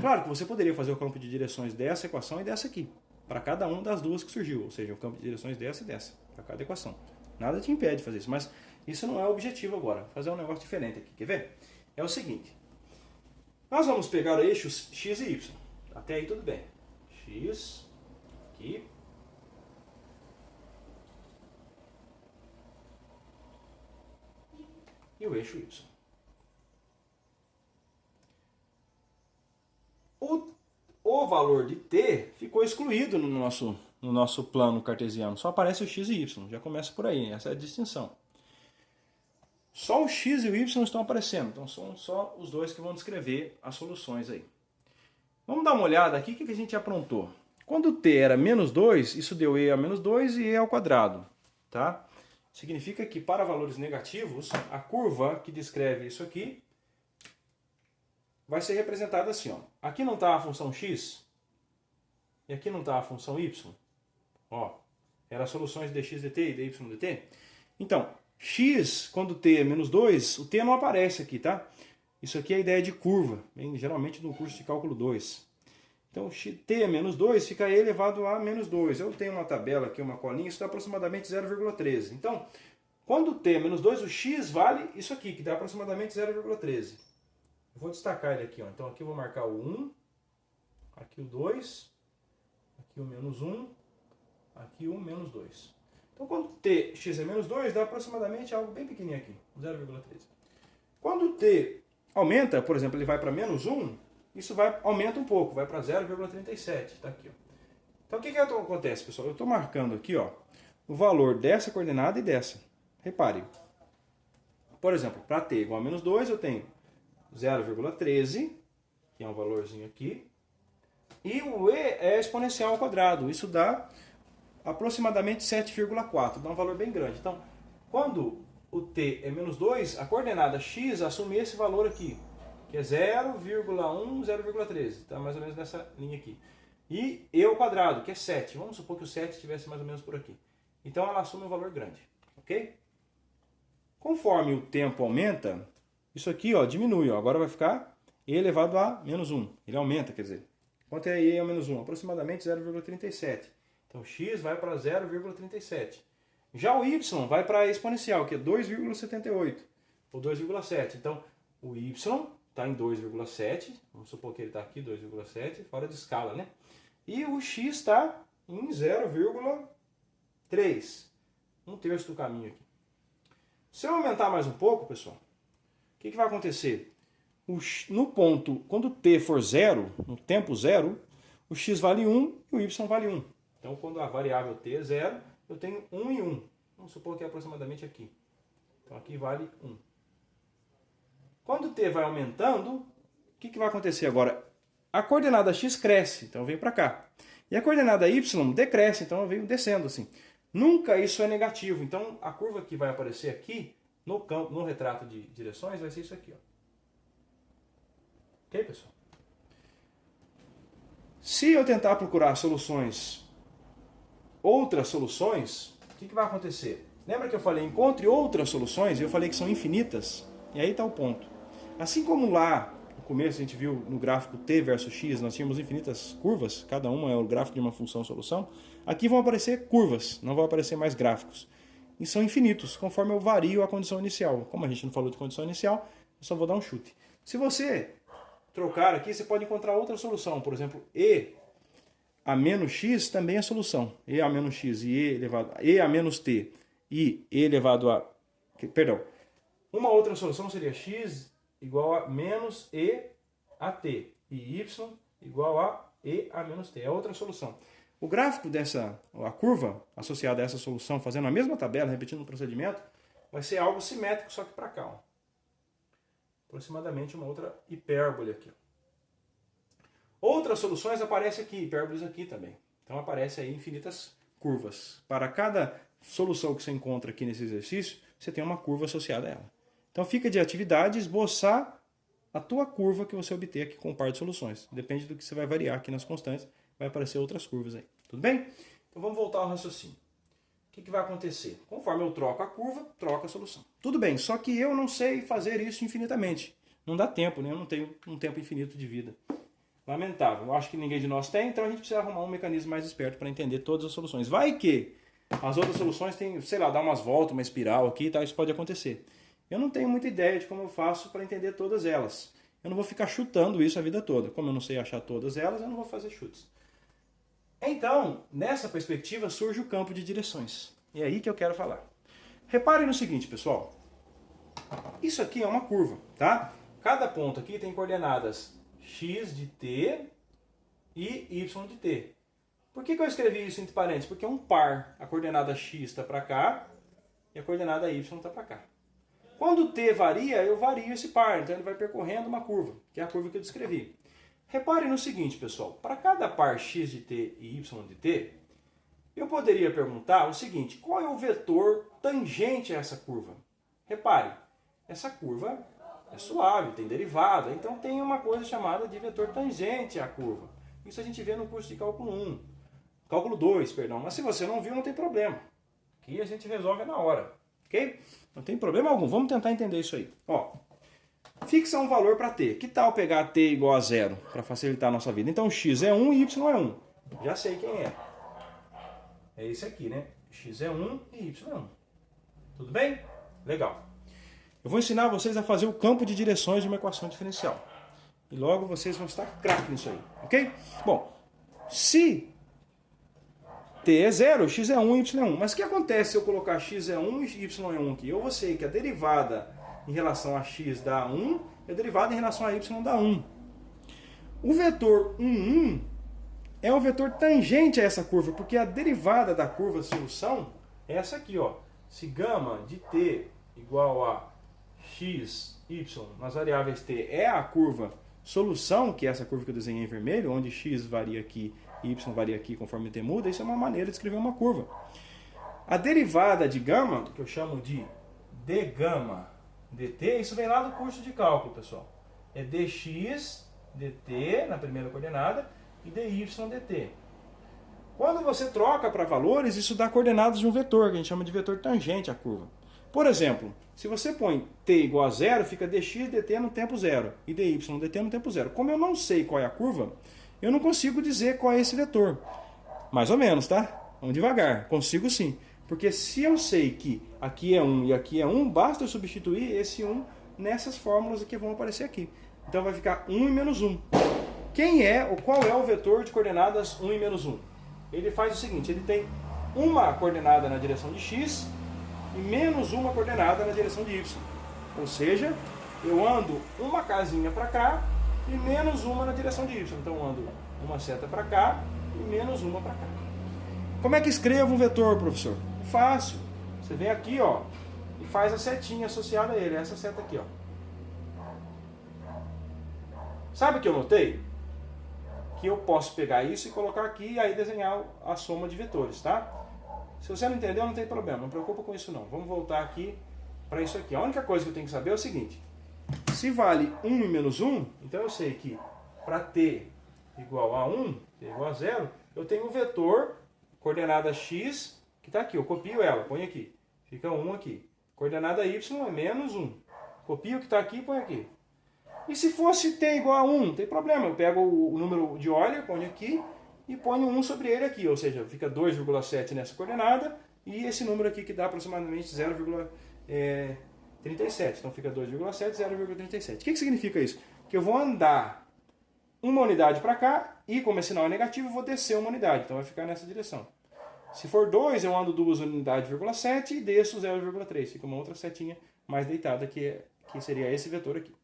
Claro que você poderia fazer o campo de direções dessa equação e dessa aqui, para cada uma das duas que surgiu, ou seja, o campo de direções dessa e dessa, para cada equação. Nada te impede de fazer isso, mas isso não é o objetivo agora. Vou fazer um negócio diferente aqui, quer ver? É o seguinte, nós vamos pegar eixos x e y. Até aí tudo bem. X, aqui. E o eixo y. O valor de t ficou excluído no nosso plano cartesiano. Só aparece o x e y. Já começa por aí. Essa é a distinção. Só o x e o y estão aparecendo. Então são só os dois que vão descrever as soluções aí. Vamos dar uma olhada aqui o que a gente aprontou. Quando t era menos 2, isso deu e a menos 2 e e ao quadrado. Tá? Significa que para valores negativos, a curva que descreve isso aqui vai ser representada assim. Ó. Aqui não está a função x e aqui não está a função y. Ó, eram as soluções de dx dt e dy dt. Então, x, quando t é menos 2, o t não aparece aqui, tá? Isso aqui é a ideia de curva, vem geralmente no curso de cálculo 2. Então, t é menos 2 fica e elevado a menos 2. Eu tenho uma tabela aqui, uma colinha, isso dá aproximadamente 0,13. Então, quando t é menos 2, o x vale isso aqui, que dá aproximadamente 0,13. Eu vou destacar ele aqui. Ó. Então, aqui eu vou marcar o 1, aqui o 2, aqui o menos 1, aqui o menos 2. Então, quando x é menos 2, dá aproximadamente algo bem pequenininho aqui, 0,13. Quando t aumenta, por exemplo, ele vai para menos 1, isso aumenta um pouco, vai para 0,37. Tá aqui, ó. Então, o que acontece, pessoal? Eu estou marcando aqui ó, o valor dessa coordenada e dessa. Repare. Por exemplo, para t igual a menos 2, eu tenho 0,13, que é um valorzinho aqui, e o e é exponencial ao quadrado. Isso dá aproximadamente 7,4, dá um valor bem grande. Então, quando o t é menos 2, a coordenada x assume esse valor aqui, que é 0,1, 0,13. Está mais ou menos nessa linha aqui. E e ao quadrado, que é 7. Vamos supor que o 7 estivesse mais ou menos por aqui. Então, ela assume um valor grande. Ok? Conforme o tempo aumenta, isso aqui ó, diminui. Ó. Agora vai ficar e elevado a menos 1. Ele aumenta, quer dizer. Quanto é e ao menos 1? Aproximadamente 0,37. Então, x vai para 0,37. Já o y vai para a exponencial, que é 2,78. Ou 2,7. Então, o y está em 2,7. Vamos supor que ele está aqui, 2,7. Fora de escala, né? E o x está em 0,3. Um terço do caminho aqui. Se eu aumentar mais um pouco, pessoal, o que vai acontecer? No ponto, quando t for 0, no tempo 0, o x vale 1 e o y vale 1. Então, quando a variável t é 0, eu tenho 1 e 1. Vamos supor que é aproximadamente aqui. Então, aqui vale 1. Quando t vai aumentando, o que vai acontecer agora? A coordenada x cresce, então vem para cá. E a coordenada y decresce, então eu venho descendo assim. Nunca isso é negativo, então a curva que vai aparecer aqui no campo, no retrato de direções vai ser isso aqui, ó. Ok, pessoal? Se eu tentar procurar soluções, outras soluções, o que vai acontecer? Lembra que eu falei, encontre outras soluções, eu falei que são infinitas? E aí está o ponto. Assim como lá, no começo a gente viu no gráfico t versus x, nós tínhamos infinitas curvas, cada uma é o gráfico de uma função solução, aqui vão aparecer curvas, não vão aparecer mais gráficos. E são infinitos, conforme eu vario a condição inicial. Como a gente não falou de condição inicial, eu só vou dar um chute. Se você trocar aqui, você pode encontrar outra solução. Por exemplo, e a menos x também é solução. E a menos x e elevado a e a menos t e elevado a... Perdão. Uma outra solução seria x igual a menos e a t e y igual a e a menos t. É outra solução. O gráfico a curva associada a essa solução, fazendo a mesma tabela, repetindo o procedimento, vai ser algo simétrico, só que para cá. Ó. Aproximadamente uma outra hipérbole aqui. Outras soluções aparecem aqui, hipérboles aqui também. Então aparece aí infinitas curvas. Para cada solução que você encontra aqui nesse exercício, você tem uma curva associada a ela. Então fica de atividade esboçar a tua curva que você obter aqui com o par de soluções. Depende do que você vai variar aqui nas constantes, vai aparecer outras curvas aí. Tudo bem? Então vamos voltar ao raciocínio. O que vai acontecer? Conforme eu troco a curva, troco a solução. Tudo bem, só que eu não sei fazer isso infinitamente. Não dá tempo, né? Eu não tenho um tempo infinito de vida. Lamentável. Eu acho que ninguém de nós tem, então a gente precisa arrumar um mecanismo mais esperto para entender todas as soluções. Vai que as outras soluções têm, sei lá, dar umas voltas, uma espiral aqui e tal, isso pode acontecer. Eu não tenho muita ideia de como eu faço para entender todas elas. Eu não vou ficar chutando isso a vida toda. Como eu não sei achar todas elas, eu não vou fazer chutes. Então, nessa perspectiva, surge o campo de direções. E é aí que eu quero falar. Reparem no seguinte, pessoal. Isso aqui é uma curva, tá? Cada ponto aqui tem coordenadas x de t e y de t. Por que eu escrevi isso entre parênteses? Porque é um par. A coordenada x está para cá e a coordenada y está para cá. Quando o t varia, eu vario esse par. Então ele vai percorrendo uma curva, que é a curva que eu descrevi. Reparem no seguinte, pessoal. Para cada par x de t e y de t, eu poderia perguntar o seguinte. Qual é o vetor tangente a essa curva? Repare, essa curva é suave, tem derivada. Então tem uma coisa chamada de vetor tangente à curva. Isso a gente vê no curso de cálculo 1. Cálculo 2, perdão. Mas se você não viu, não tem problema. Aqui a gente resolve na hora. Ok? Não tem problema algum. Vamos tentar entender isso aí. Ó, fixa um valor para t. Que tal pegar t igual a 0 para facilitar a nossa vida? Então x é 1 e y é 1. Já sei quem é. É esse aqui, né? X é 1 e y é 1. Tudo bem? Legal. Eu vou ensinar vocês a fazer o campo de direções de uma equação diferencial. E logo vocês vão estar craque nisso aí. Ok? Bom, se t é 0, x é 1 e y é 1. Mas o que acontece se eu colocar x é 1 e y é 1 aqui? Eu vou sei que a derivada em relação a x dá 1 e a derivada em relação a y dá 1. O vetor 1, 1 é o vetor tangente a essa curva, porque a derivada da curva de solução é essa aqui, ó. Se gama de t igual a x, y, nas variáveis t é a curva solução, que é essa curva que eu desenhei em vermelho, onde x varia aqui e y varia aqui conforme t muda, isso é uma maneira de escrever uma curva. A derivada de gama, que eu chamo de d gama dt, isso vem lá do curso de cálculo, pessoal. É dx dt na primeira coordenada e dy dt. Quando você troca para valores, isso dá coordenadas de um vetor, que a gente chama de vetor tangente à curva. Por exemplo, se você põe t igual a 0, fica dx dt no tempo 0 e dy dt no tempo 0. Como eu não sei qual é a curva, eu não consigo dizer qual é esse vetor. Mais ou menos, tá? Vamos devagar. Consigo sim. Porque se eu sei que aqui é 1 e aqui é 1, basta eu substituir esse 1 nessas fórmulas que vão aparecer aqui. Então vai ficar 1 e menos 1. Qual é o vetor de coordenadas 1 e menos 1? Ele faz o seguinte, ele tem uma coordenada na direção de x e menos uma coordenada na direção de y. Ou seja, eu ando uma casinha para cá e menos uma na direção de y. Então eu ando uma seta para cá e menos uma para cá. Como é que escrevo um vetor, professor? Fácil. Você vem aqui, ó, e faz a setinha associada a ele. Essa seta aqui, ó. Sabe o que eu notei? que eu posso pegar isso e colocar aqui e aí desenhar a soma de vetores, tá? Se você não entendeu, não tem problema, não preocupa com isso não. Vamos voltar aqui para isso aqui. A única coisa que eu tenho que saber é o seguinte: se vale 1 e menos 1, então eu sei que para t igual a 1, t igual a 0, eu tenho um vetor, coordenada x, que está aqui. Eu copio ela, ponho aqui. Fica 1 aqui. Coordenada y é menos 1. Copio o que está aqui e ponho aqui. E se fosse t igual a 1, não tem problema. Eu pego o número de Euler, ponho aqui e ponho 1 sobre ele aqui. Ou seja, fica 2,7 nessa coordenada e esse número aqui que dá aproximadamente 0,37. Então fica 2,7, 0,37. O que significa isso? Que eu vou andar uma unidade para cá e, como esse sinal é negativo, eu vou descer uma unidade. Então vai ficar nessa direção. Se for 2, eu ando 2 unidades, 0,7 e desço 0,3. Fica uma outra setinha mais deitada que seria esse vetor aqui.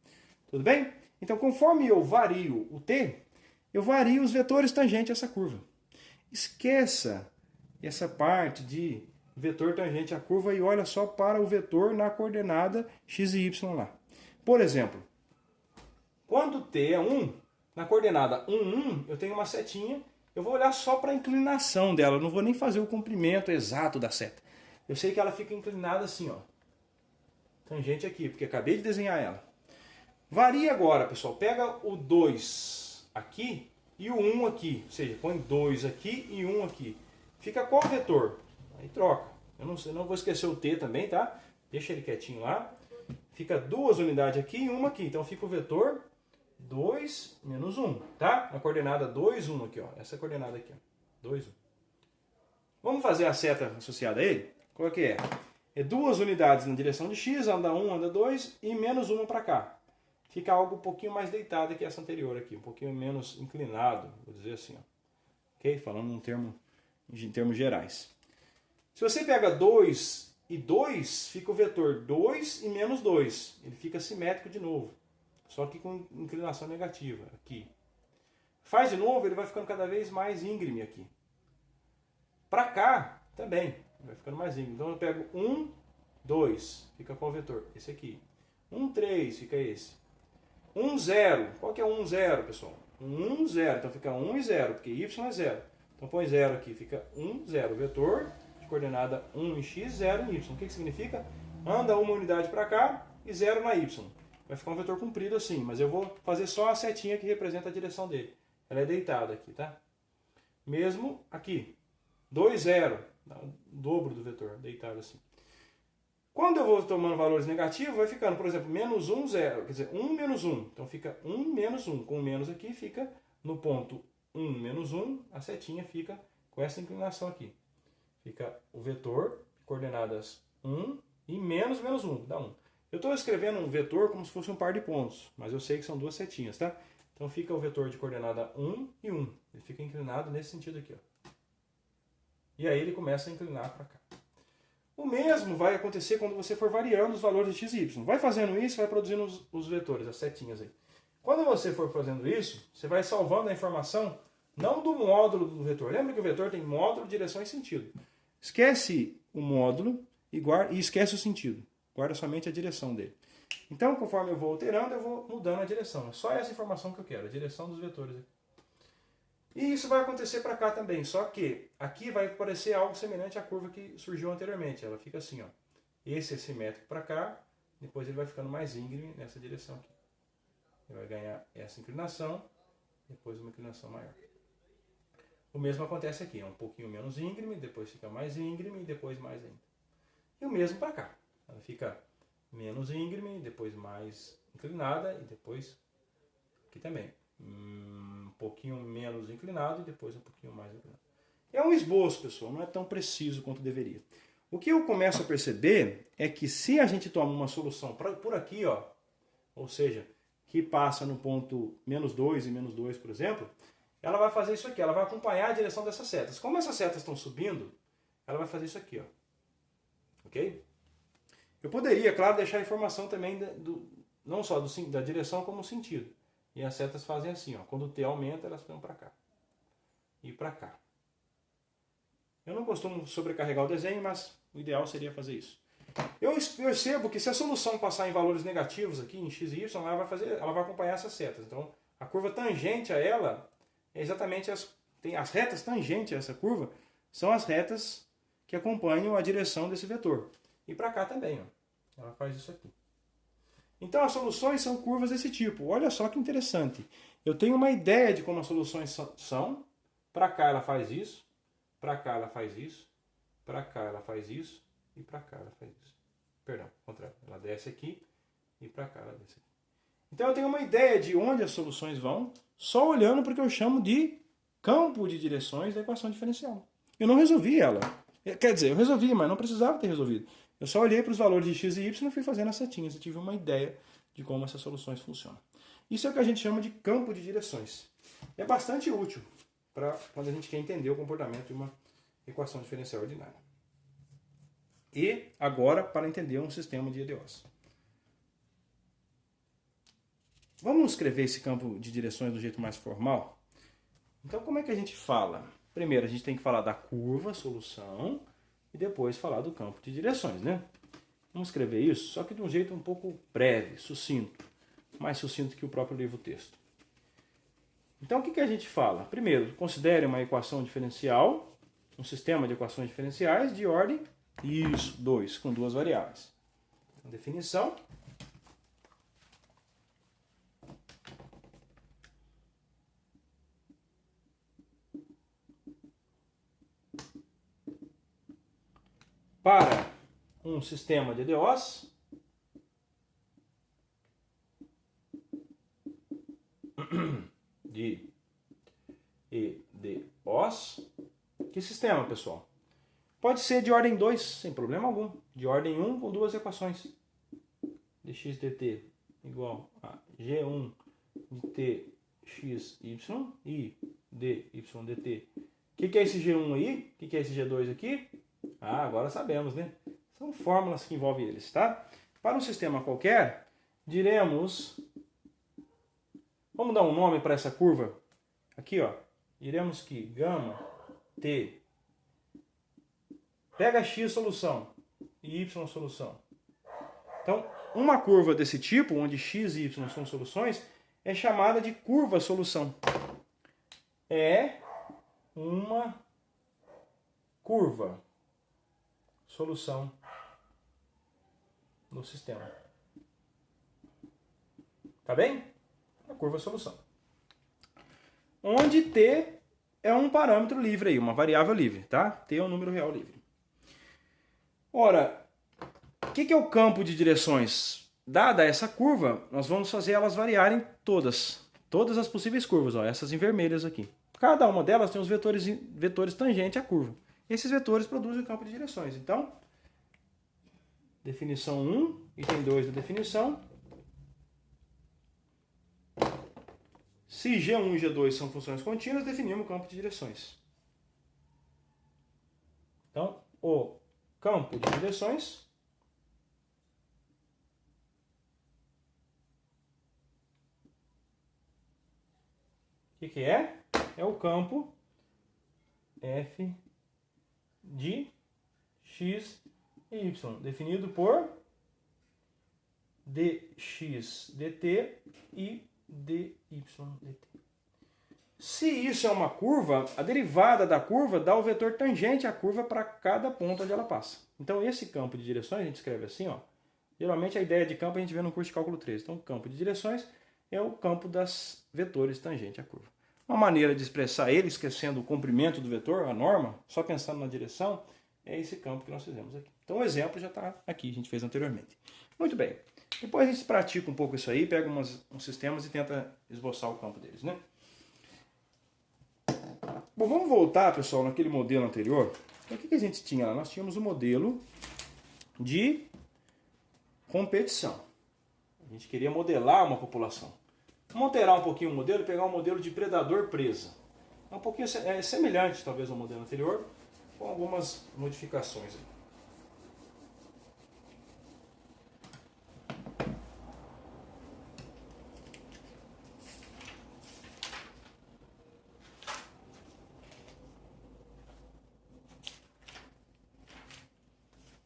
Tudo bem? Então, conforme eu vario o t, eu vario os vetores tangentes a essa curva. Esqueça essa parte de vetor tangente à curva e olha só para o vetor na coordenada x e y lá. Por exemplo, quando t é 1, na coordenada 1, 1, eu tenho uma setinha, eu vou olhar só para a inclinação dela, eu não vou nem fazer o comprimento exato da seta. Eu sei que ela fica inclinada assim, ó, tangente aqui, porque acabei de desenhar ela. Varia agora, pessoal, pega o 2 aqui e o 1 aqui, ou seja, põe 2 aqui e 1 aqui. Fica qual vetor? Aí troca. Eu não vou esquecer o t também, tá? Deixa ele quietinho lá. Fica 2 unidades aqui e 1 aqui, então fica o vetor 2 menos 1, tá? Na coordenada 2, 1 aqui, ó. Essa coordenada aqui, ó. 2, 1. Vamos fazer a seta associada a ele? Qual que é? É 2 unidades na direção de x, anda 1, anda 2 e menos 1 para cá. Fica algo um pouquinho mais deitado que essa anterior aqui, um pouquinho menos inclinado, vou dizer assim, ó. Ok? Falando em termos gerais. Se você pega 2 e 2, fica o vetor 2 e menos 2. Ele fica simétrico de novo, só que com inclinação negativa aqui. Faz de novo, ele vai ficando cada vez mais íngreme aqui. Para cá, também, vai ficando mais íngreme. Então eu pego 1, 2, fica qual vetor? Esse aqui. 1, 3, fica esse. 1, 0. Qual que é 1, 0, pessoal? 1, 0. Então fica 1 e 0, porque y é 0. Então põe 0 aqui, fica 1, 0. Vetor de coordenada 1 em x, 0 em y. O que significa? Anda uma unidade para cá e 0 na y. Vai ficar um vetor comprido assim, mas eu vou fazer só a setinha que representa a direção dele. Ela é deitada aqui, tá? Mesmo aqui. 2, 0. O dobro do vetor, deitado assim. Quando eu vou tomando valores negativos, vai ficando, por exemplo, menos 1, 0. Quer dizer, 1 menos 1. Então fica 1 menos 1. Com o menos aqui, fica no ponto 1 menos 1. A setinha fica com essa inclinação aqui. Fica o vetor, coordenadas 1 e menos 1. Dá 1. Eu estou escrevendo um vetor como se fosse um par de pontos, mas eu sei que são duas setinhas, tá? Então fica o vetor de coordenada 1 e 1. Ele fica inclinado nesse sentido aqui, ó. E aí ele começa a inclinar para cá. O mesmo vai acontecer quando você for variando os valores de x e y. Vai fazendo isso, vai produzindo os vetores, as setinhas aí. Quando você for fazendo isso, você vai salvando a informação, não do módulo do vetor. Lembra que o vetor tem módulo, direção e sentido. Esquece o módulo e esquece o sentido. Guarda somente a direção dele. Então, conforme eu vou alterando, eu vou mudando a direção. É só essa informação que eu quero, a direção dos vetores aqui. E isso vai acontecer para cá também, só que aqui vai aparecer algo semelhante à curva que surgiu anteriormente. Ela fica assim, ó. Esse é simétrico para cá, depois ele vai ficando mais íngreme nessa direção aqui. Ele vai ganhar essa inclinação, depois uma inclinação maior. O mesmo acontece aqui, é um pouquinho menos íngreme, depois fica mais íngreme e depois mais ainda. E o mesmo para cá. Ela fica menos íngreme, depois mais inclinada e depois aqui também. Um pouquinho menos inclinado e depois um pouquinho mais inclinado. É um esboço, pessoal, não é tão preciso quanto deveria. O que eu começo a perceber é que se a gente toma uma solução por aqui, ó, ou seja, que passa no ponto menos 2 e menos 2, por exemplo, ela vai fazer isso aqui, ela vai acompanhar a direção dessas setas. Como essas setas estão subindo, ela vai fazer isso aqui, ó. Ok? Eu poderia, claro, deixar a informação também não só da direção como sentido. E as setas fazem assim, ó. Quando o t aumenta, elas vão para cá. E para cá. Eu não costumo sobrecarregar o desenho, mas o ideal seria fazer isso. Eu percebo que se a solução passar em valores negativos aqui, em x e y, ela vai acompanhar essas setas. Então, a curva tangente a ela é exatamente tem as retas tangentes a essa curva, são as retas que acompanham a direção desse vetor. E para cá também, ó. Ela faz isso aqui. Então as soluções são curvas desse tipo. Olha só que interessante. Eu tenho uma ideia de como as soluções são. Para cá ela faz isso, para cá ela faz isso, para cá ela faz isso e para cá ela faz isso. Perdão, ao contrário. Ela desce aqui e para cá ela desce aqui. Então eu tenho uma ideia de onde as soluções vão só olhando para o que eu chamo de campo de direções da equação diferencial. Eu não resolvi ela. Quer dizer, eu resolvi, mas não precisava ter resolvido. Eu só olhei para os valores de x e y e fui fazendo as setinhas. Eu tive uma ideia de como essas soluções funcionam. Isso é o que a gente chama de campo de direções. É bastante útil para quando a gente quer entender o comportamento de uma equação diferencial ordinária. E agora para entender um sistema de EDOs. Vamos escrever esse campo de direções do jeito mais formal? Então como é que a gente fala? Primeiro a gente tem que falar da curva, solução, e depois falar do campo de direções, né? Vamos escrever isso, só que de um jeito um pouco breve, sucinto. Mais sucinto que o próprio livro-texto. Então o que a gente fala? Primeiro, considere uma equação diferencial, um sistema de equações diferenciais de ordem 2, com duas variáveis. A definição. Para um sistema de EDOs, de EDOs, que sistema, pessoal? Pode ser de ordem 2, sem problema algum. De ordem 1 com duas equações. dx dt igual a g1 de txy e dy dt. O que é esse g1 aí? O que é esse g2 aqui? Ah, agora sabemos, né? São fórmulas que envolvem eles, tá? Para um sistema qualquer, diremos... Vamos dar um nome para essa curva? Aqui, ó. Diremos que gama t... Pega x solução e y solução. Então, uma curva desse tipo, onde x e y são soluções, é chamada de curva solução. É uma curva solução no sistema. Tá bem? A curva solução. Onde t é um parâmetro livre aí, uma variável livre, tá? T é um número real livre. Ora, o que é o campo de direções? Dada essa curva, nós vamos fazer elas variarem todas as possíveis curvas, ó, essas em vermelhas aqui. Cada uma delas tem os vetores tangentes à curva. Esses vetores produzem o campo de direções. Então, definição 1, item 2 da definição. Se G1 e G2 são funções contínuas, definimos o campo de direções. Então, o campo de direções o que é? É o campo f de x e y, definido por dx dt e dy dt. Se isso é uma curva, a derivada da curva dá o vetor tangente à curva para cada ponto onde ela passa. Então esse campo de direções a gente escreve assim, ó. Geralmente a ideia de campo a gente vê no curso de cálculo 3. Então o campo de direções é o campo das vetores tangente à curva. Uma maneira de expressar ele, esquecendo o comprimento do vetor, a norma, só pensando na direção, é esse campo que nós fizemos aqui. Então o exemplo já está aqui, a gente fez anteriormente. Muito bem. Depois a gente pratica um pouco isso aí, pega uns sistemas e tenta esboçar o campo deles, né? Bom, vamos voltar, pessoal, naquele modelo anterior. Então, o que a gente tinha lá? Nós tínhamos um modelo de competição. A gente queria modelar uma população. Vamos alterar um pouquinho o modelo e pegar um modelo de predador-presa. É um pouquinho semelhante, talvez, ao modelo anterior, com algumas modificações.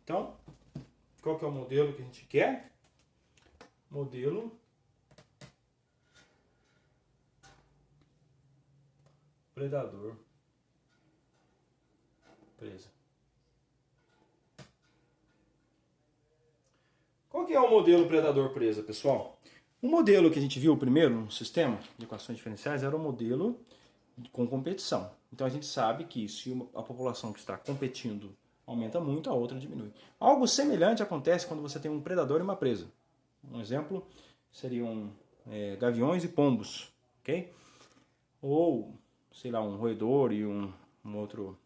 Então, qual que é o modelo que a gente quer? Modelo predador, presa. Qual que é o modelo predador-presa, pessoal? O modelo que a gente viu primeiro no sistema de equações diferenciais era o modelo com competição. Então a gente sabe que se a população que está competindo aumenta muito, a outra diminui. Algo semelhante acontece quando você tem um predador e uma presa. Um exemplo seriam gaviões e pombos, ok? Ou, sei lá, um roedor e um outro...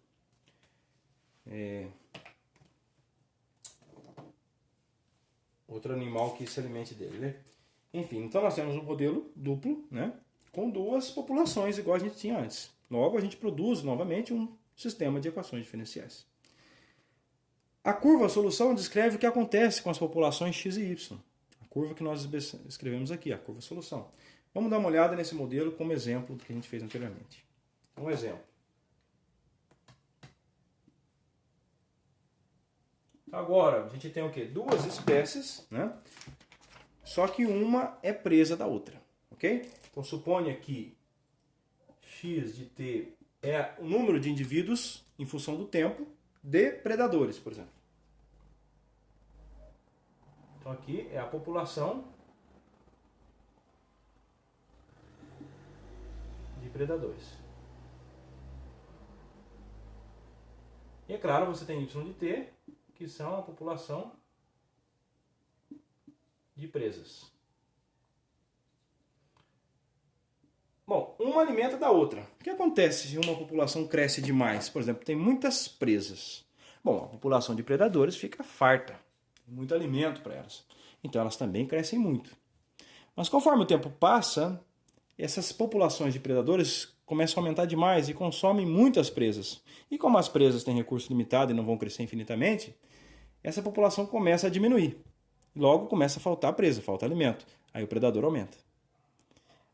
outro animal que se alimente dele, né? Enfim, então nós temos um modelo duplo, né? Com duas populações, igual a gente tinha antes. Logo, a gente produz novamente um sistema de equações diferenciais. A curva solução descreve o que acontece com as populações x e y. A curva que nós escrevemos aqui, a curva solução. Vamos dar uma olhada nesse modelo como exemplo do que a gente fez anteriormente. Um exemplo. Agora, a gente tem o quê? Duas espécies, né? Só que uma é presa da outra, ok? Então, suponha que x de t é o número de indivíduos em função do tempo de predadores, por exemplo. Então, aqui é a população de predadores. E, é claro, você tem y de t, que são a população de presas. Bom, uma alimenta da outra. O que acontece se uma população cresce demais? Por exemplo, tem muitas presas. Bom, a população de predadores fica farta. Tem muito alimento para elas. Então elas também crescem muito. Mas conforme o tempo passa, essas populações de predadores começam a aumentar demais e consomem muitas presas. E como as presas têm recurso limitado e não vão crescer infinitamente, essa população começa a diminuir. Logo começa a faltar presa, falta alimento. Aí o predador aumenta.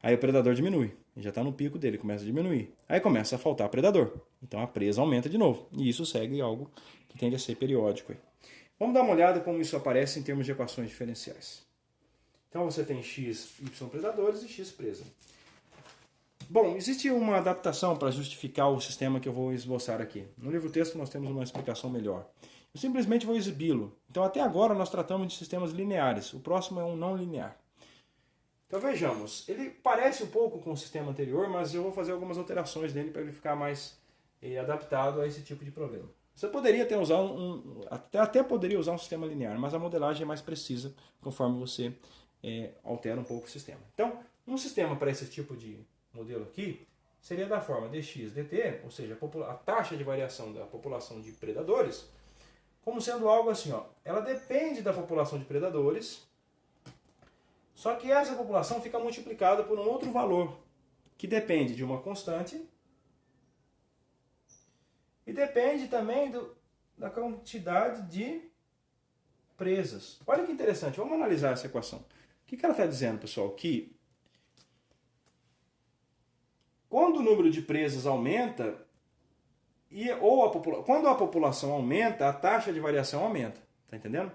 Aí o predador diminui. Ele já está no pico dele, começa a diminuir. Aí começa a faltar predador. Então a presa aumenta de novo. E isso segue algo que tende a ser periódico. Vamos dar uma olhada como isso aparece em termos de equações diferenciais. Então você tem x, y predadores e x presa. Bom, existe uma adaptação para justificar o sistema que eu vou esboçar aqui. No livro-texto nós temos uma explicação melhor. Eu simplesmente vou exibi-lo. Então até agora nós tratamos de sistemas lineares. O próximo é um não linear. Então vejamos, ele parece um pouco com o sistema anterior, mas eu vou fazer algumas alterações nele para ele ficar mais adaptado a esse tipo de problema. Você poderia até usar até poderia usar um sistema linear, mas a modelagem é mais precisa conforme você altera um pouco o sistema. Então, um sistema para esse tipo de modelo aqui seria da forma dx dt, ou seja, a taxa de variação da população de predadores, como sendo algo assim, ó, ela depende da população de predadores, só que essa população fica multiplicada por um outro valor, que depende de uma constante e depende também da quantidade de presas. Olha que interessante, vamos analisar essa equação. O que ela está dizendo, pessoal? Que quando o número de presas aumenta, quando a população aumenta, a taxa de variação aumenta. Está entendendo?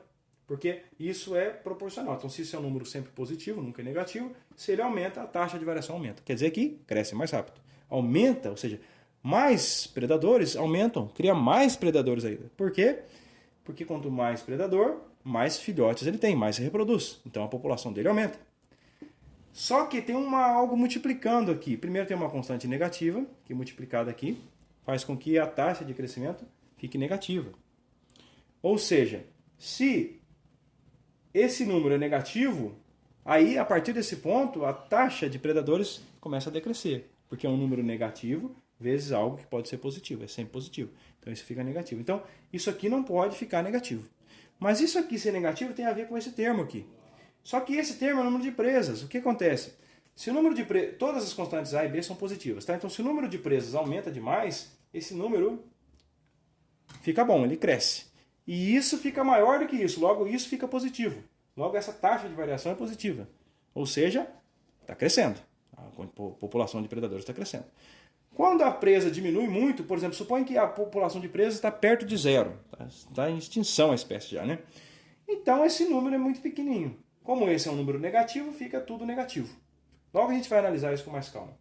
Porque isso é proporcional. Então, se isso é um número sempre positivo, nunca é negativo, se ele aumenta, a taxa de variação aumenta. Quer dizer que cresce mais rápido. Aumenta, ou seja, mais predadores aumentam, cria mais predadores ainda. Por quê? Porque quanto mais predador, mais filhotes ele tem, mais se reproduz. Então, a população dele aumenta. Só que tem algo multiplicando aqui. Primeiro tem uma constante negativa, que multiplicada aqui, faz com que a taxa de crescimento fique negativa. Ou seja, se esse número é negativo, aí a partir desse ponto a taxa de predadores começa a decrescer, porque é um número negativo vezes algo que pode ser positivo, é sempre positivo. Então isso fica negativo. Então isso aqui não pode ficar negativo. Mas isso aqui ser negativo tem a ver com esse termo aqui. Só que esse termo é o número de presas. O que acontece? Se o número de todas as constantes A e B são positivas, tá? Então se o número de presas aumenta demais, esse número fica bom, ele cresce. E isso fica maior do que isso, logo isso fica positivo. Logo essa taxa de variação é positiva. Ou seja, está crescendo. A população de predadores está crescendo. Quando a presa diminui muito, por exemplo, suponha que a população de presas está perto de zero. Está em extinção a espécie já, né? Então esse número é muito pequenininho. Como esse é um número negativo, fica tudo negativo. Logo a gente vai analisar isso com mais calma.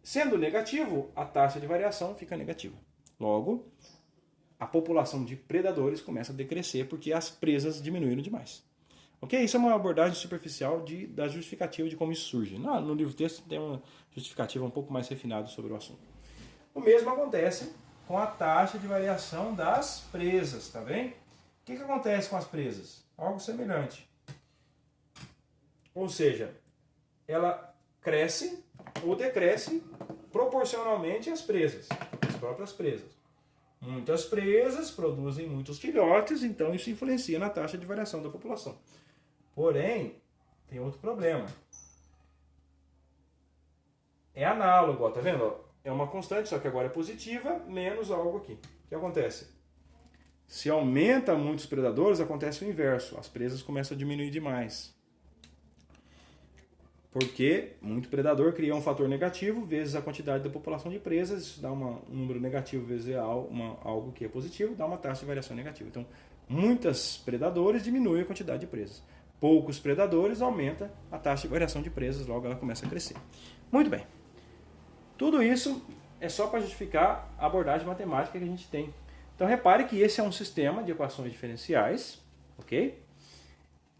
Sendo negativo, a taxa de variação fica negativa. Logo, a população de predadores começa a decrescer porque as presas diminuíram demais. Ok? Isso é uma abordagem superficial da justificativa de como isso surge. No livro texto tem uma justificativa um pouco mais refinada sobre o assunto. O mesmo acontece com a taxa de variação das presas, tá bem? O que acontece com as presas? Algo semelhante. Ou seja, ela cresce ou decresce proporcionalmente às presas, às próprias presas. Muitas presas produzem muitos filhotes, então isso influencia na taxa de variação da população. Porém, tem outro problema. É análogo, ó, tá vendo? É uma constante, só que agora é positiva, menos algo aqui. O que acontece? Se aumenta muitos predadores, acontece o inverso. As presas começam a diminuir demais. Porque muito predador cria um fator negativo vezes a quantidade da população de presas, isso dá um número negativo vezes algo que é positivo, dá uma taxa de variação negativa. Então, muitos predadores diminuem a quantidade de presas. Poucos predadores aumenta a taxa de variação de presas, logo ela começa a crescer. Muito bem. Tudo isso é só para justificar a abordagem matemática que a gente tem. Então repare que esse é um sistema de equações diferenciais, ok?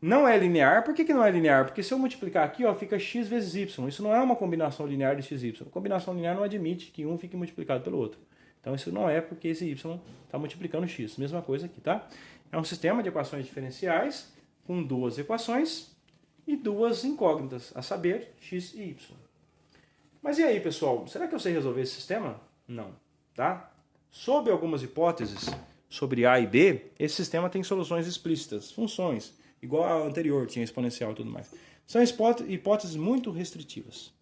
Não é linear. Por que não é linear? Porque se eu multiplicar aqui, ó, fica x vezes y. Isso não é uma combinação linear de x e y. A combinação linear não admite que um fique multiplicado pelo outro. Então isso não é porque esse y está multiplicando x. Mesma coisa aqui, tá? É um sistema de equações diferenciais com duas equações e duas incógnitas, a saber, x e y. Mas e aí, pessoal? Será que eu sei resolver esse sistema? Não, tá? Sob algumas hipóteses, sobre A e B, esse sistema tem soluções explícitas, funções, igual ao anterior, tinha exponencial e tudo mais. São hipóteses muito restritivas.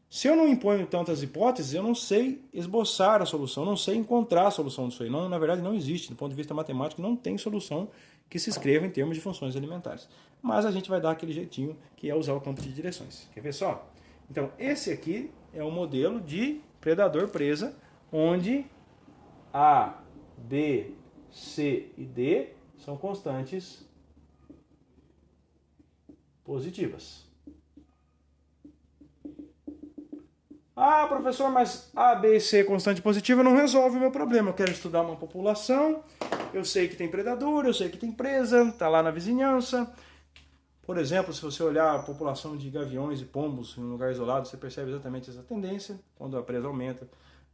Se eu não imponho tantas hipóteses, eu não sei esboçar a solução, não sei encontrar a solução disso aí. Não, na verdade, não existe. Do ponto de vista matemático, não tem solução que se escreva em termos de funções alimentares. Mas a gente vai dar aquele jeitinho que é usar o campo de direções. Quer ver só? Então, esse aqui é um modelo de predador-presa, onde A, B, C e D são constantes positivas. Ah, professor, mas A, B e C constante positiva não resolve o meu problema. Eu quero estudar uma população, eu sei que tem predador, eu sei que tem presa, está lá na vizinhança. Por exemplo, se você olhar a população de gaviões e pombos em um lugar isolado, você percebe exatamente essa tendência. Quando a presa aumenta,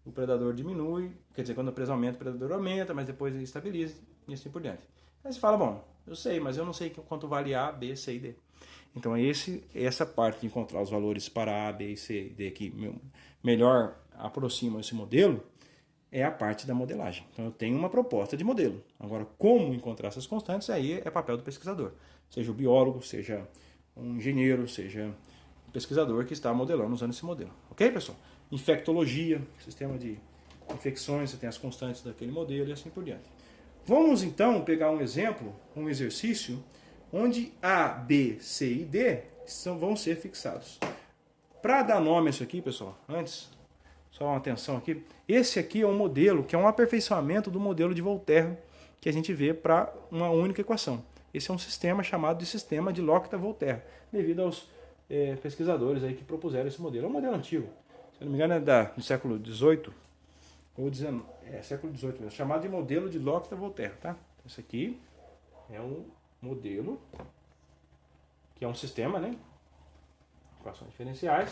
o predador diminui. Quer dizer, quando a presa aumenta, o predador aumenta, mas depois ele estabiliza e assim por diante. Aí você fala, bom, eu sei, mas eu não sei quanto vale A, B, C e D. Então essa parte de encontrar os valores para A, B, C e D que melhor aproxima esse modelo é a parte da modelagem. Então eu tenho uma proposta de modelo. Agora, como encontrar essas constantes, aí é papel do pesquisador. Seja o biólogo, seja um engenheiro, seja um pesquisador que está modelando, usando esse modelo. Ok, pessoal? Infectologia, sistema de infecções, você tem as constantes daquele modelo e assim por diante. Vamos então pegar um exemplo, um exercício, onde A, B, C e D vão ser fixados. Para dar nome a isso aqui, pessoal, antes, só uma atenção aqui, esse aqui é um modelo que é um aperfeiçoamento do modelo de Volterra que a gente vê para uma única equação. Esse é um sistema chamado de sistema de Lockta-Volterra, devido aos pesquisadores aí que propuseram esse modelo. É um modelo antigo, se não me engano é do século XVIII, ou século XVIII mesmo, chamado de modelo de Lockta-Volterra. Tá? Esse aqui é um modelo, que é um sistema, né? Equações diferenciais.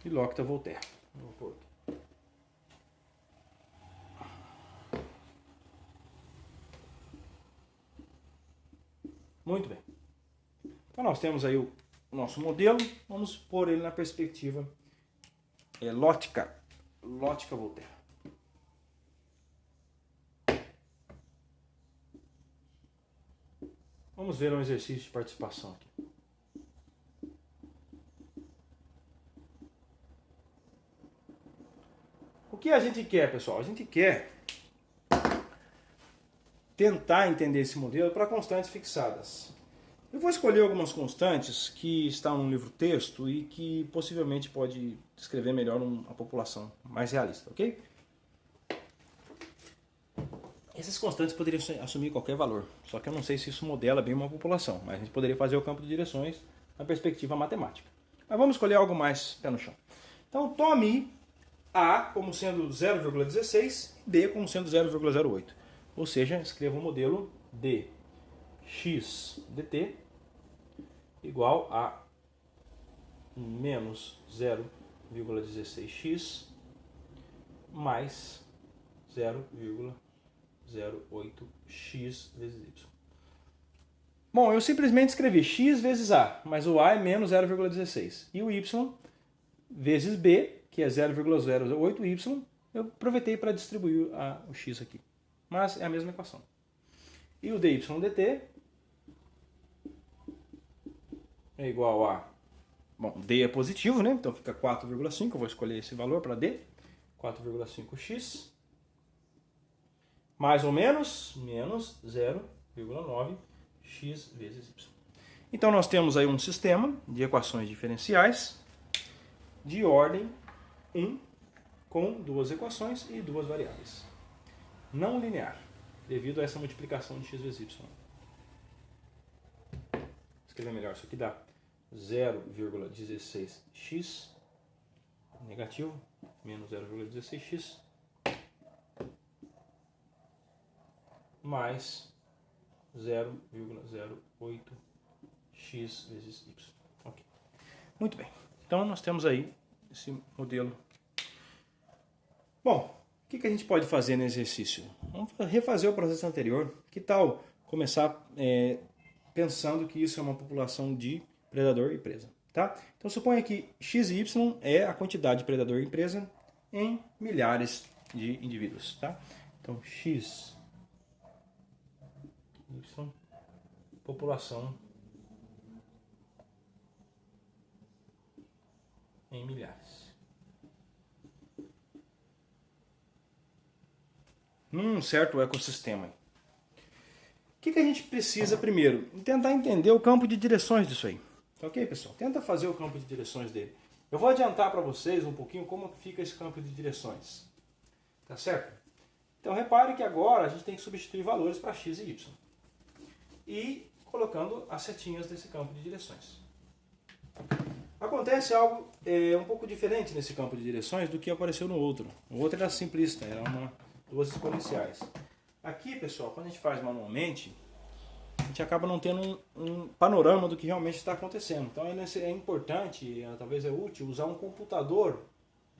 E Lockta-Volterra. Vou pôr aqui. Muito bem. Então nós temos aí o nosso modelo, vamos pôr ele na perspectiva Lotka-Volterra. Vamos ver um exercício de participação aqui. O que a gente quer, pessoal? A gente quer tentar entender esse modelo para constantes fixadas. Eu vou escolher algumas constantes que estão no livro texto e que possivelmente pode descrever melhor uma população mais realista, ok? Essas constantes poderiam assumir qualquer valor, só que eu não sei se isso modela bem uma população, mas a gente poderia fazer o campo de direções na perspectiva matemática. Mas vamos escolher algo mais pé no chão. Então tome A como sendo 0,16 e B como sendo 0,08. Ou seja, escreva o modelo de x dt igual a menos 0,16x mais 0,08x vezes y. Bom, eu simplesmente escrevi x vezes a, mas o a é menos 0,16. E o y vezes b, que é 0,08y, eu aproveitei para distribuir o x aqui. Mas é a mesma equação. E o dy dt é igual a... Bom, d é positivo, né? Então fica 4,5. Eu vou escolher esse valor para d. 4,5x mais ou menos 0,9x vezes y. Então nós temos aí um sistema de equações diferenciais de ordem 1 com duas equações e duas variáveis. Não linear, devido a essa multiplicação de x vezes y. Vou escrever melhor, isso aqui dá 0,16x negativo menos 0,16x mais 0,08x vezes y. Okay. Muito bem. Então nós temos aí esse modelo. Bom, o que a gente pode fazer no exercício? Vamos refazer o processo anterior. Que tal começar pensando que isso é uma população de predador e presa? Tá? Então suponha que x e y é a quantidade de predador e presa em milhares de indivíduos. Tá? Então x, y, população em milhares. Num certo ecossistema. O que a gente precisa primeiro? Tentar entender o campo de direções disso aí. Ok, pessoal? Tenta fazer o campo de direções dele. Eu vou adiantar para vocês um pouquinho como fica esse campo de direções. Tá certo? Então repare que agora a gente tem que substituir valores para x e y. E colocando as setinhas desse campo de direções. Acontece algo um pouco diferente nesse campo de direções do que apareceu no outro. O outro era simplista, era duas exponenciais. Aqui, pessoal, quando a gente faz manualmente, a gente acaba não tendo um panorama do que realmente está acontecendo. Então é importante, talvez é útil, usar um computador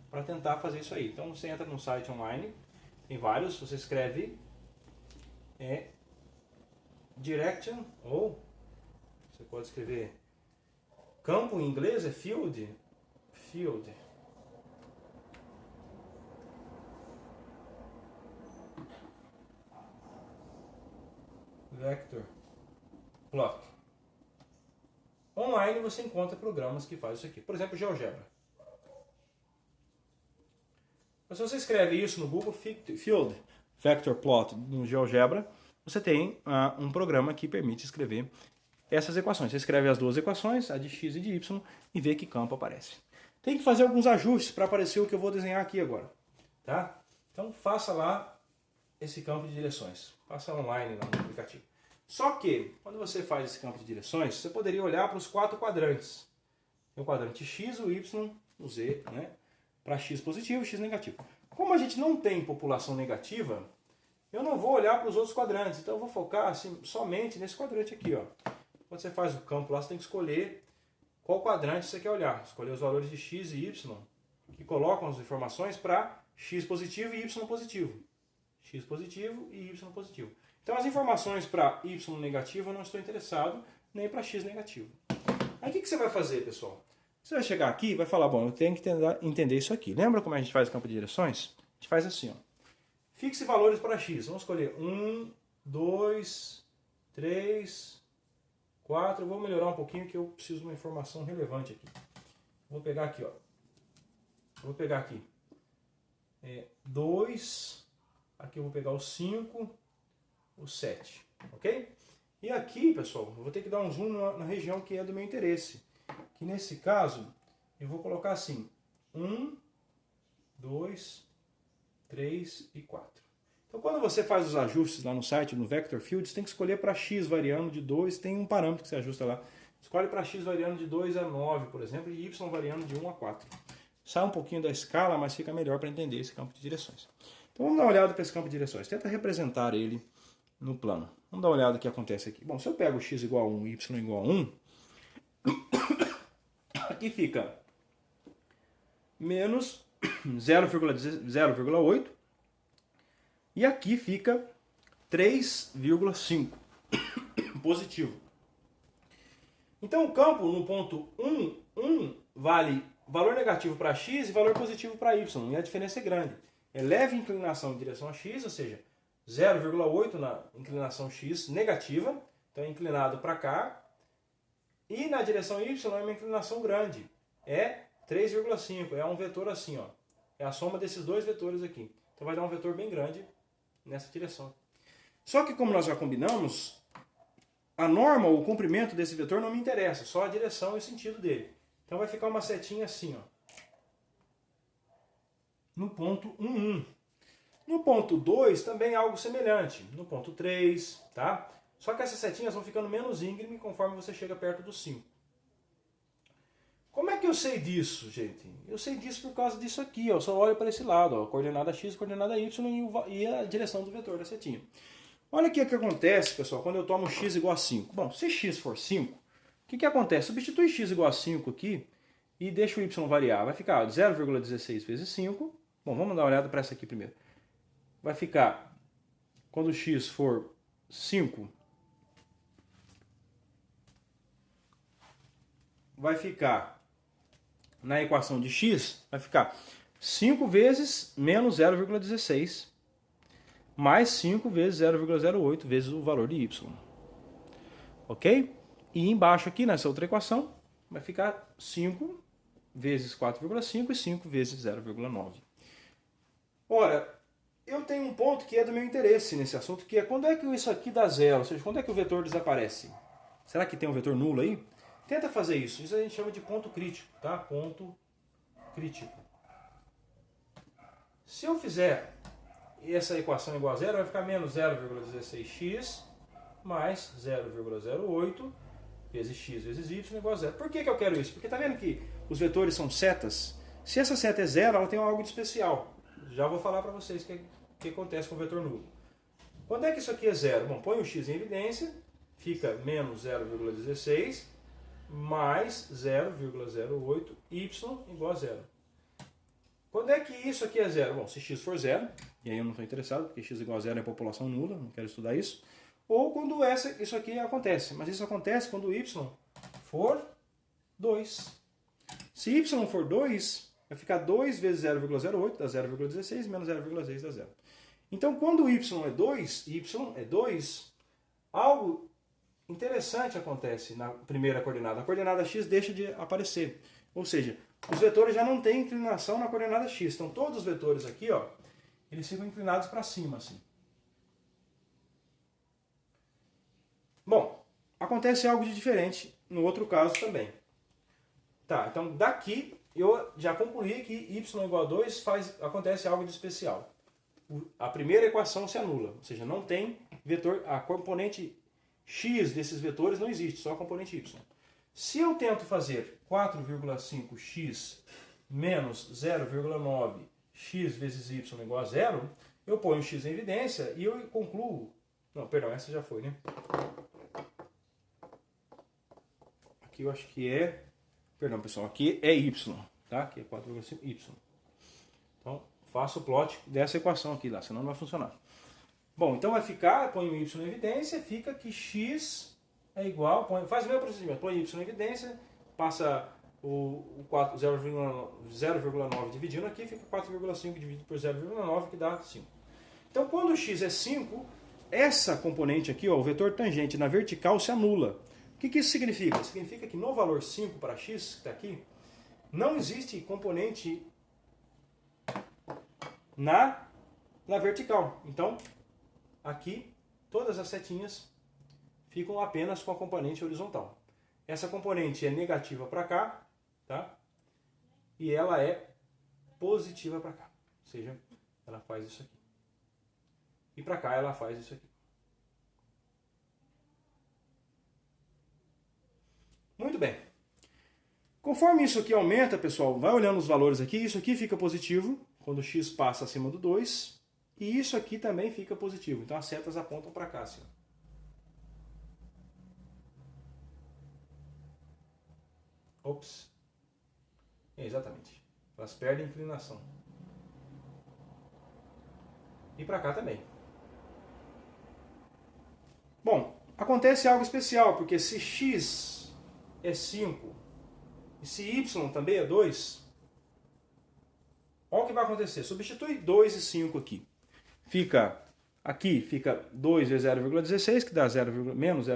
para tentar fazer isso aí. Então você entra no site online, tem vários, você escreve direction, ou você pode escrever campo em inglês, é field, vector plot. Online você encontra programas que fazem isso aqui. Por exemplo, GeoGebra. Mas se você escreve isso no Google, Field Vector Plot no GeoGebra, você tem um programa que permite escrever essas equações. Você escreve as duas equações, a de x e de y, e vê que campo aparece. Tem que fazer alguns ajustes para aparecer o que eu vou desenhar aqui agora. Tá? Então faça lá esse campo de direções. Faça online lá no aplicativo. Só que, quando você faz esse campo de direções, você poderia olhar para os 4 quadrantes. Tem o quadrante x, o y, o z, né? Para x positivo e x negativo. Como a gente não tem população negativa, eu não vou olhar para os outros quadrantes. Então eu vou focar assim, somente nesse quadrante aqui. Ó. Quando você faz o campo lá, você tem que escolher qual quadrante você quer olhar. Escolher os valores de x e y, que colocam as informações para x positivo e y positivo. X positivo e y positivo. Então as informações para y negativo eu não estou interessado, nem para x negativo. Aí o que você vai fazer, pessoal? Você vai chegar aqui e vai falar, bom, eu tenho que entender isso aqui. Lembra como a gente faz o campo de direções? A gente faz assim, ó. Fixe valores para x. Vamos escolher 1, 2, 3, 4. Eu vou melhorar um pouquinho que eu preciso de uma informação relevante aqui. Vou pegar aqui, ó. Vou pegar aqui 2, aqui eu vou pegar o 5, o 7, ok? E aqui, pessoal, eu vou ter que dar um zoom na região que é do meu interesse. Que nesse caso, eu vou colocar assim, 1, 2, 3 e 4. Então, quando você faz os ajustes lá no site, no Vector Field, você tem que escolher para x variando de 2, tem um parâmetro que você ajusta lá. Escolhe para x variando de 2 a 9, por exemplo, e y variando de 1 a 4. Sai um pouquinho da escala, mas fica melhor para entender esse campo de direções. Então, vamos dar uma olhada para esse campo de direções. Tenta representar ele no plano. Vamos dar uma olhada no que acontece aqui. Bom, se eu pego x igual a 1 e y igual a 1, aqui fica menos 0,8 e aqui fica 3,5 positivo. Então o campo no ponto 1 vale valor negativo para x e valor positivo para y, e a diferença é grande. É leve inclinação em direção a x, ou seja, 0,8 na inclinação x negativa, então é inclinado para cá, e na direção y é uma inclinação grande, é 3,5, é um vetor assim, ó. É a soma desses dois vetores aqui. Então vai dar um vetor bem grande nessa direção. Só que como nós já combinamos, a norma, o comprimento desse vetor não me interessa, só a direção e o sentido dele. Então vai ficar uma setinha assim, ó. No ponto 1. No ponto 2 também é algo semelhante. No ponto 3, tá? Só que essas setinhas vão ficando menos íngreme conforme você chega perto do 5. Como é que eu sei disso, gente? Eu sei disso por causa disso aqui, ó. Eu só olho para esse lado, ó. Coordenada x, coordenada y e a direção do vetor da setinha. Olha aqui o que acontece, pessoal, quando eu tomo x igual a 5. Bom, se x for 5, o que acontece? Substitui x igual a 5 aqui e deixa o y variar. Vai ficar 0,16 vezes 5. Bom, vamos dar uma olhada para essa aqui primeiro. Vai ficar, quando x for 5, vai ficar, na equação de x, vai ficar 5 vezes menos 0,16 mais 5 vezes 0,08 vezes o valor de y. Ok? E embaixo aqui, nessa outra equação, vai ficar 5 vezes 4,5 e 5 vezes 0,9. Ora, eu tenho um ponto que é do meu interesse nesse assunto, que é quando é que isso aqui dá zero, ou seja, quando é que o vetor desaparece? Será que tem um vetor nulo aí? Tenta fazer isso. Isso a gente chama de ponto crítico, tá? Ponto crítico. Se eu fizer essa equação igual a zero, vai ficar menos 0,16x mais 0,08 vezes x vezes y igual a zero. Por que eu quero isso? Porque tá vendo que os vetores são setas? Se essa seta é zero, ela tem algo de especial. Já vou falar para vocês o que acontece com o vetor nulo. Quando é que isso aqui é zero? Bom, põe o x em evidência, fica menos 0,16 mais 0,08 y igual a zero. Quando é que isso aqui é zero? Bom, se x for zero, e aí eu não estou interessado, porque x igual a zero é população nula, não quero estudar isso. Ou quando isso aqui acontece. Mas isso acontece quando y for 2. Se y for 2, vai ficar 2 vezes 0,08 dá 0,16 menos 0,6 dá 0. Então, quando y é 2, algo interessante acontece na primeira coordenada. A coordenada x deixa de aparecer. Ou seja, os vetores já não têm inclinação na coordenada x. Então, todos os vetores aqui, ó, eles ficam inclinados para cima, assim. Bom, acontece algo de diferente no outro caso também. Tá, então daqui eu já concluí que y igual a 2 acontece algo de especial. A primeira equação se anula, ou seja, não tem vetor, a componente x desses vetores não existe, só a componente y. Se eu tento fazer 4,5x menos 0,9 x vezes y igual a zero, eu ponho x em evidência e eu concluo... Não, perdão, essa já foi, né? Aqui eu acho que é... Perdão, pessoal, aqui é y, tá? Aqui é 4,5y. Então, faço o plot dessa equação aqui lá, senão não vai funcionar. Bom, então vai ficar, põe o y em evidência, fica que x é igual, faz o mesmo procedimento, põe y em evidência, passa o 0,9 dividindo aqui, fica 4,5 dividido por 0,9, que dá 5. Então, quando o x é 5, essa componente aqui, ó, o vetor tangente na vertical se anula. O que isso significa? Significa que no valor 5 para x, que está aqui, não existe componente na vertical. Então, aqui, todas as setinhas ficam apenas com a componente horizontal. Essa componente é negativa para cá, tá? E ela é positiva para cá. Ou seja, ela faz isso aqui. e para cá ela faz isso aqui. Muito bem. Conforme isso aqui aumenta, pessoal, vai olhando os valores aqui, isso aqui fica positivo, quando x passa acima do 2, e isso aqui também fica positivo. Então as setas apontam para cá, assim. Ops. Exatamente. Elas perdem inclinação. E para cá também. Bom, acontece algo especial, porque se x é 5 e se y também é 2, olha o que vai acontecer. Substitui 2 e 5 aqui. Aqui fica 2 vezes 0,16, que dá menos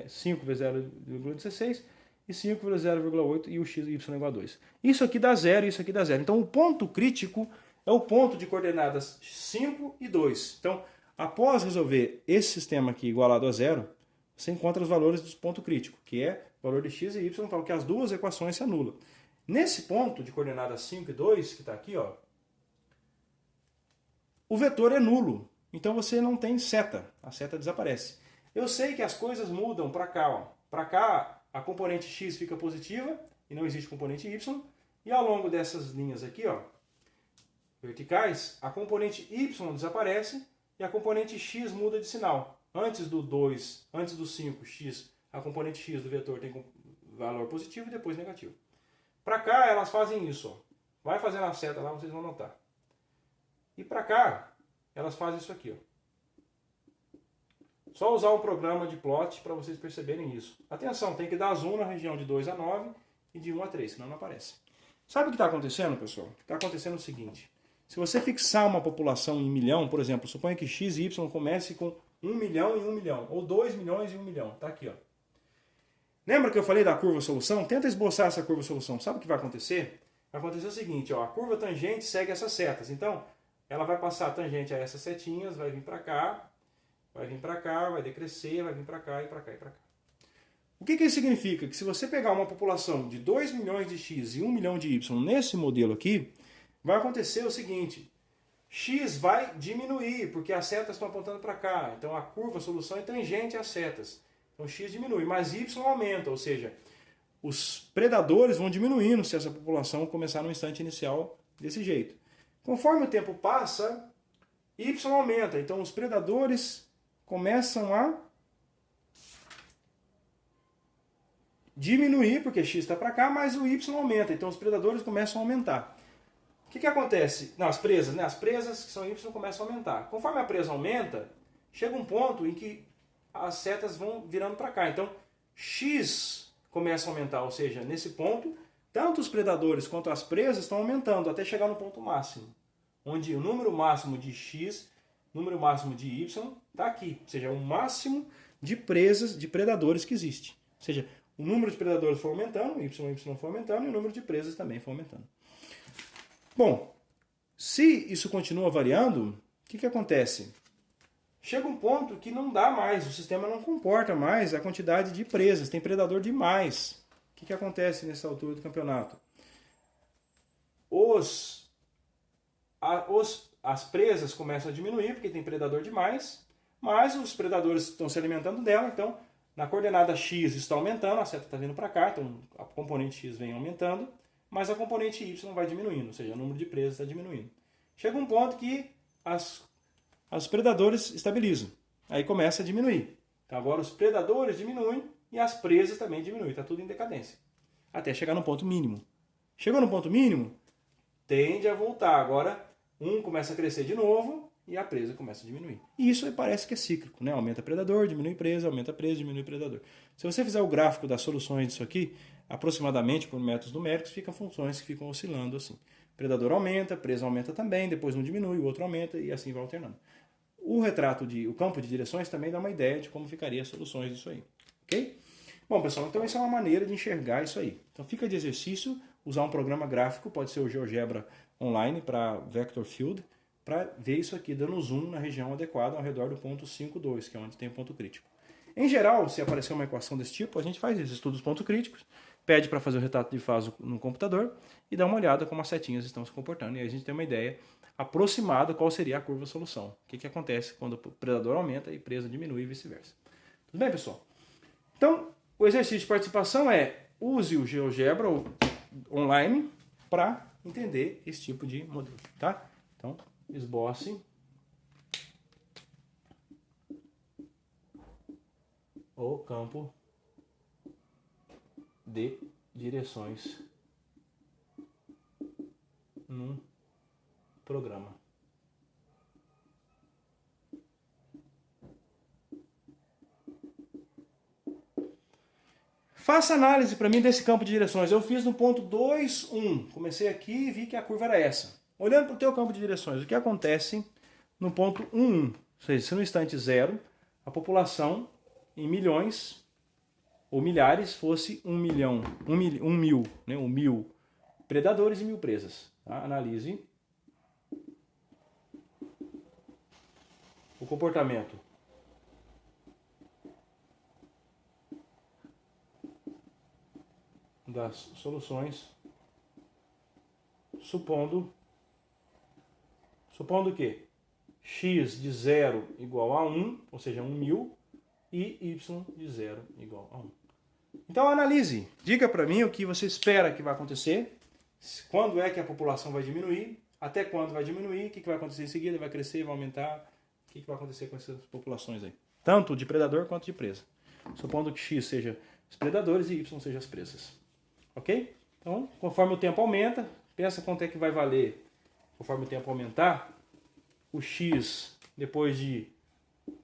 5 vezes 0,16, e 5 vezes 0,8 e o x e y igual a 2. Isso aqui dá 0 e isso aqui dá 0. Então o ponto crítico é o ponto de coordenadas 5 e 2. Então, após resolver esse sistema aqui igualado a 0, você encontra os valores do ponto crítico, que é o valor de x e y, porque as duas equações se anulam. Nesse ponto de coordenadas 5 e 2, que está aqui, ó, o vetor é nulo. Então você não tem seta, a seta desaparece. Eu sei que as coisas mudam para cá, ó. Para cá a componente x fica positiva e não existe componente y, e ao longo dessas linhas aqui, ó, verticais, a componente y desaparece e a componente x muda de sinal. Antes do 2, antes do 5, x, a componente x do vetor tem valor positivo e depois negativo. Para cá elas fazem isso, ó. Vai fazendo a seta lá, vocês vão notar. E para cá elas fazem isso aqui, ó. Só usar o programa de plot para vocês perceberem isso. Atenção, tem que dar zoom na região de 2 a 9 e de 1 a 3, senão não aparece. Sabe o que está acontecendo, pessoal? Está acontecendo o seguinte. Se você fixar uma população em milhão, por exemplo, suponha que x e y comece com 1 milhão e 1 milhão, ou 2 milhões e 1 milhão. Está aqui, ó. Lembra que eu falei da curva-solução? Tenta esboçar essa curva-solução. Sabe o que vai acontecer? Vai acontecer o seguinte, ó, a curva tangente segue essas setas. Então, ela vai passar tangente a essas setinhas, vai vir para cá, vai decrescer, vai vir para cá e para cá e para cá. O que isso significa? Que se você pegar uma população de 2 milhões de x e 1 milhão de y nesse modelo aqui, vai acontecer o seguinte, x vai diminuir, porque as setas estão apontando para cá, então a curva, a solução é tangente às setas. Então x diminui, mas y aumenta, ou seja, os predadores vão diminuindo se essa população começar no instante inicial desse jeito. Conforme o tempo passa, y aumenta, então os predadores começam a diminuir, porque x está para cá, mas o y aumenta, então os predadores começam a aumentar. O que acontece? Não, as presas, né? As presas que são y começam a aumentar. Conforme a presa aumenta, chega um ponto em que as setas vão virando para cá. Então, x começa a aumentar, ou seja, nesse ponto, tanto os predadores quanto as presas estão aumentando até chegar no ponto máximo, onde o número máximo de x, número máximo de y, está aqui. Ou seja, o máximo de presas, de predadores que existe. Ou seja, o número de predadores foi aumentando, y foi aumentando e o número de presas também foi aumentando. Bom, se isso continua variando, o que acontece? Chega um ponto que não dá mais, o sistema não comporta mais a quantidade de presas, tem predador demais. O que acontece nessa altura do campeonato? As presas começam a diminuir, porque tem predador demais, mas os predadores estão se alimentando dela, então na coordenada x está aumentando, a seta está vindo para cá, então a componente x vem aumentando, mas a componente y vai diminuindo, ou seja, o número de presas está diminuindo. Chega um ponto que os predadores estabilizam, aí começa a diminuir. Então agora os predadores diminuem e as presas também diminuem, está tudo em decadência. Até chegar no ponto mínimo. Chegou no ponto mínimo, tende a voltar. Agora um começa a crescer de novo e a presa começa a diminuir. E isso parece que é cíclico, né? Aumenta predador, diminui presa, diminui predador. Se você fizer o gráfico das soluções disso aqui, aproximadamente por métodos numéricos, ficam funções que ficam oscilando assim. Predador aumenta, presa aumenta também, depois um diminui, o outro aumenta e assim vai alternando. O campo de direções também dá uma ideia de como ficaria as soluções disso aí. Ok? Bom, pessoal, então essa é uma maneira de enxergar isso aí. Então fica de exercício usar um programa gráfico, pode ser o GeoGebra Online para Vector Field, para ver isso aqui, dando zoom na região adequada ao redor do ponto 5,2, que é onde tem o ponto crítico. Em geral, se aparecer uma equação desse tipo, a gente faz isso, estuda os pontos críticos, pede para fazer o retrato de fase no computador e dá uma olhada como as setinhas estão se comportando, e aí a gente tem uma ideia aproximado qual seria a curva solução. O que acontece quando o predador aumenta e a presa diminui e vice-versa. Tudo bem, pessoal? Então, o exercício de participação é use o GeoGebra online para entender esse tipo de modelo, tá? Então, esboce o campo de direções num programa. Faça análise para mim desse campo de direções. Eu fiz no ponto 2, 1. Comecei aqui e vi que a curva era essa. Olhando para o teu campo de direções, o que acontece no ponto 1, 1? Ou seja, se no instante 0, a população em milhões ou milhares fosse 1 milhão, 1 mil, né? 1 mil predadores e 1000 presas. Tá? Analise o comportamento das soluções, supondo que x de 0 igual a 1, ou seja, 1.000, e y de 0 igual a 1. Então analise, diga para mim o que você espera que vai acontecer, quando é que a população vai diminuir, até quando vai diminuir, o que vai acontecer em seguida, vai crescer, vai aumentar, o que vai acontecer com essas populações aí, tanto de predador quanto de presa. Supondo que x seja os predadores e y seja as presas. Ok? Então, conforme o tempo aumenta, pensa quanto é que vai valer, conforme o tempo aumentar, o x depois de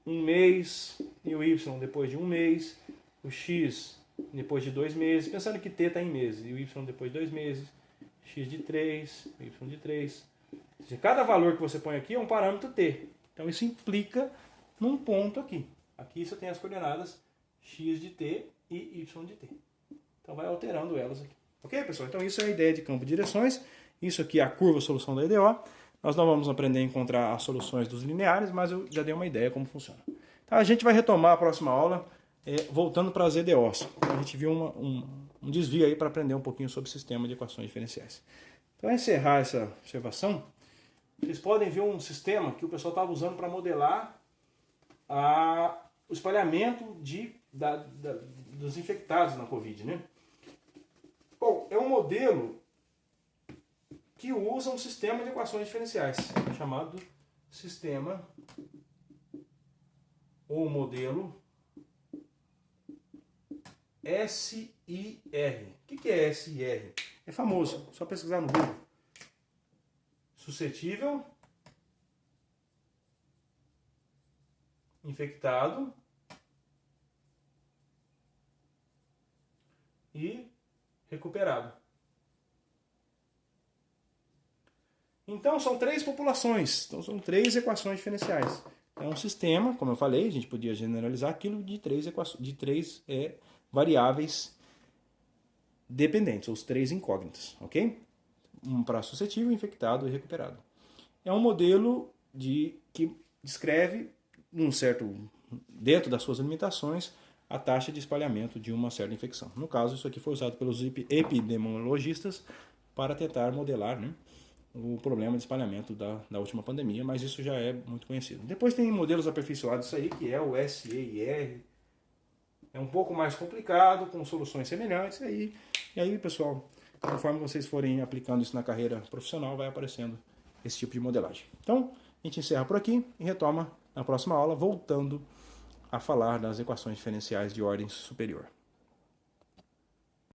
um mês e o y depois de um mês, o x depois de 2 meses, pensando que t está em meses, e o y depois de 2 meses, x de 3, y de 3. Ou seja, cada valor que você põe aqui é um parâmetro t. Então isso implica num ponto aqui. Aqui você tem as coordenadas x de t e y de t. Então vai alterando elas aqui. Ok, pessoal? Então isso é a ideia de campo de direções. Isso aqui é a curva solução da EDO. Nós não vamos aprender a encontrar as soluções dos lineares, mas eu já dei uma ideia como funciona. Então a gente vai retomar a próxima aula voltando para as EDOs. Então, a gente viu um desvio aí para aprender um pouquinho sobre o sistema de equações diferenciais. Então, para encerrar essa observação, vocês podem ver um sistema que o pessoal estava usando para modelar o espalhamento dos infectados na Covid, né? Bom, é um modelo que usa um sistema de equações diferenciais, chamado sistema ou modelo SIR. O que é SIR? É famoso, só pesquisar no Google. Suscetível, infectado e recuperado. Então são 3 populações, então são 3 equações diferenciais. É um sistema, como eu falei, a gente podia generalizar aquilo de 3 variáveis dependentes, os 3 incógnitas, ok? Um para suscetível, infectado e recuperado. É um modelo que descreve dentro das suas limitações, a taxa de espalhamento de uma certa infecção. No caso, isso aqui foi usado pelos epidemiologistas para tentar modelar, né, o problema de espalhamento da última pandemia, mas isso já é muito conhecido. Depois tem modelos aperfeiçoados aí, que é o SEIR. É um pouco mais complicado, com soluções semelhantes. E aí, pessoal, conforme vocês forem aplicando isso na carreira profissional, vai aparecendo esse tipo de modelagem. Então, a gente encerra por aqui e retoma na próxima aula, voltando a falar das equações diferenciais de ordem superior.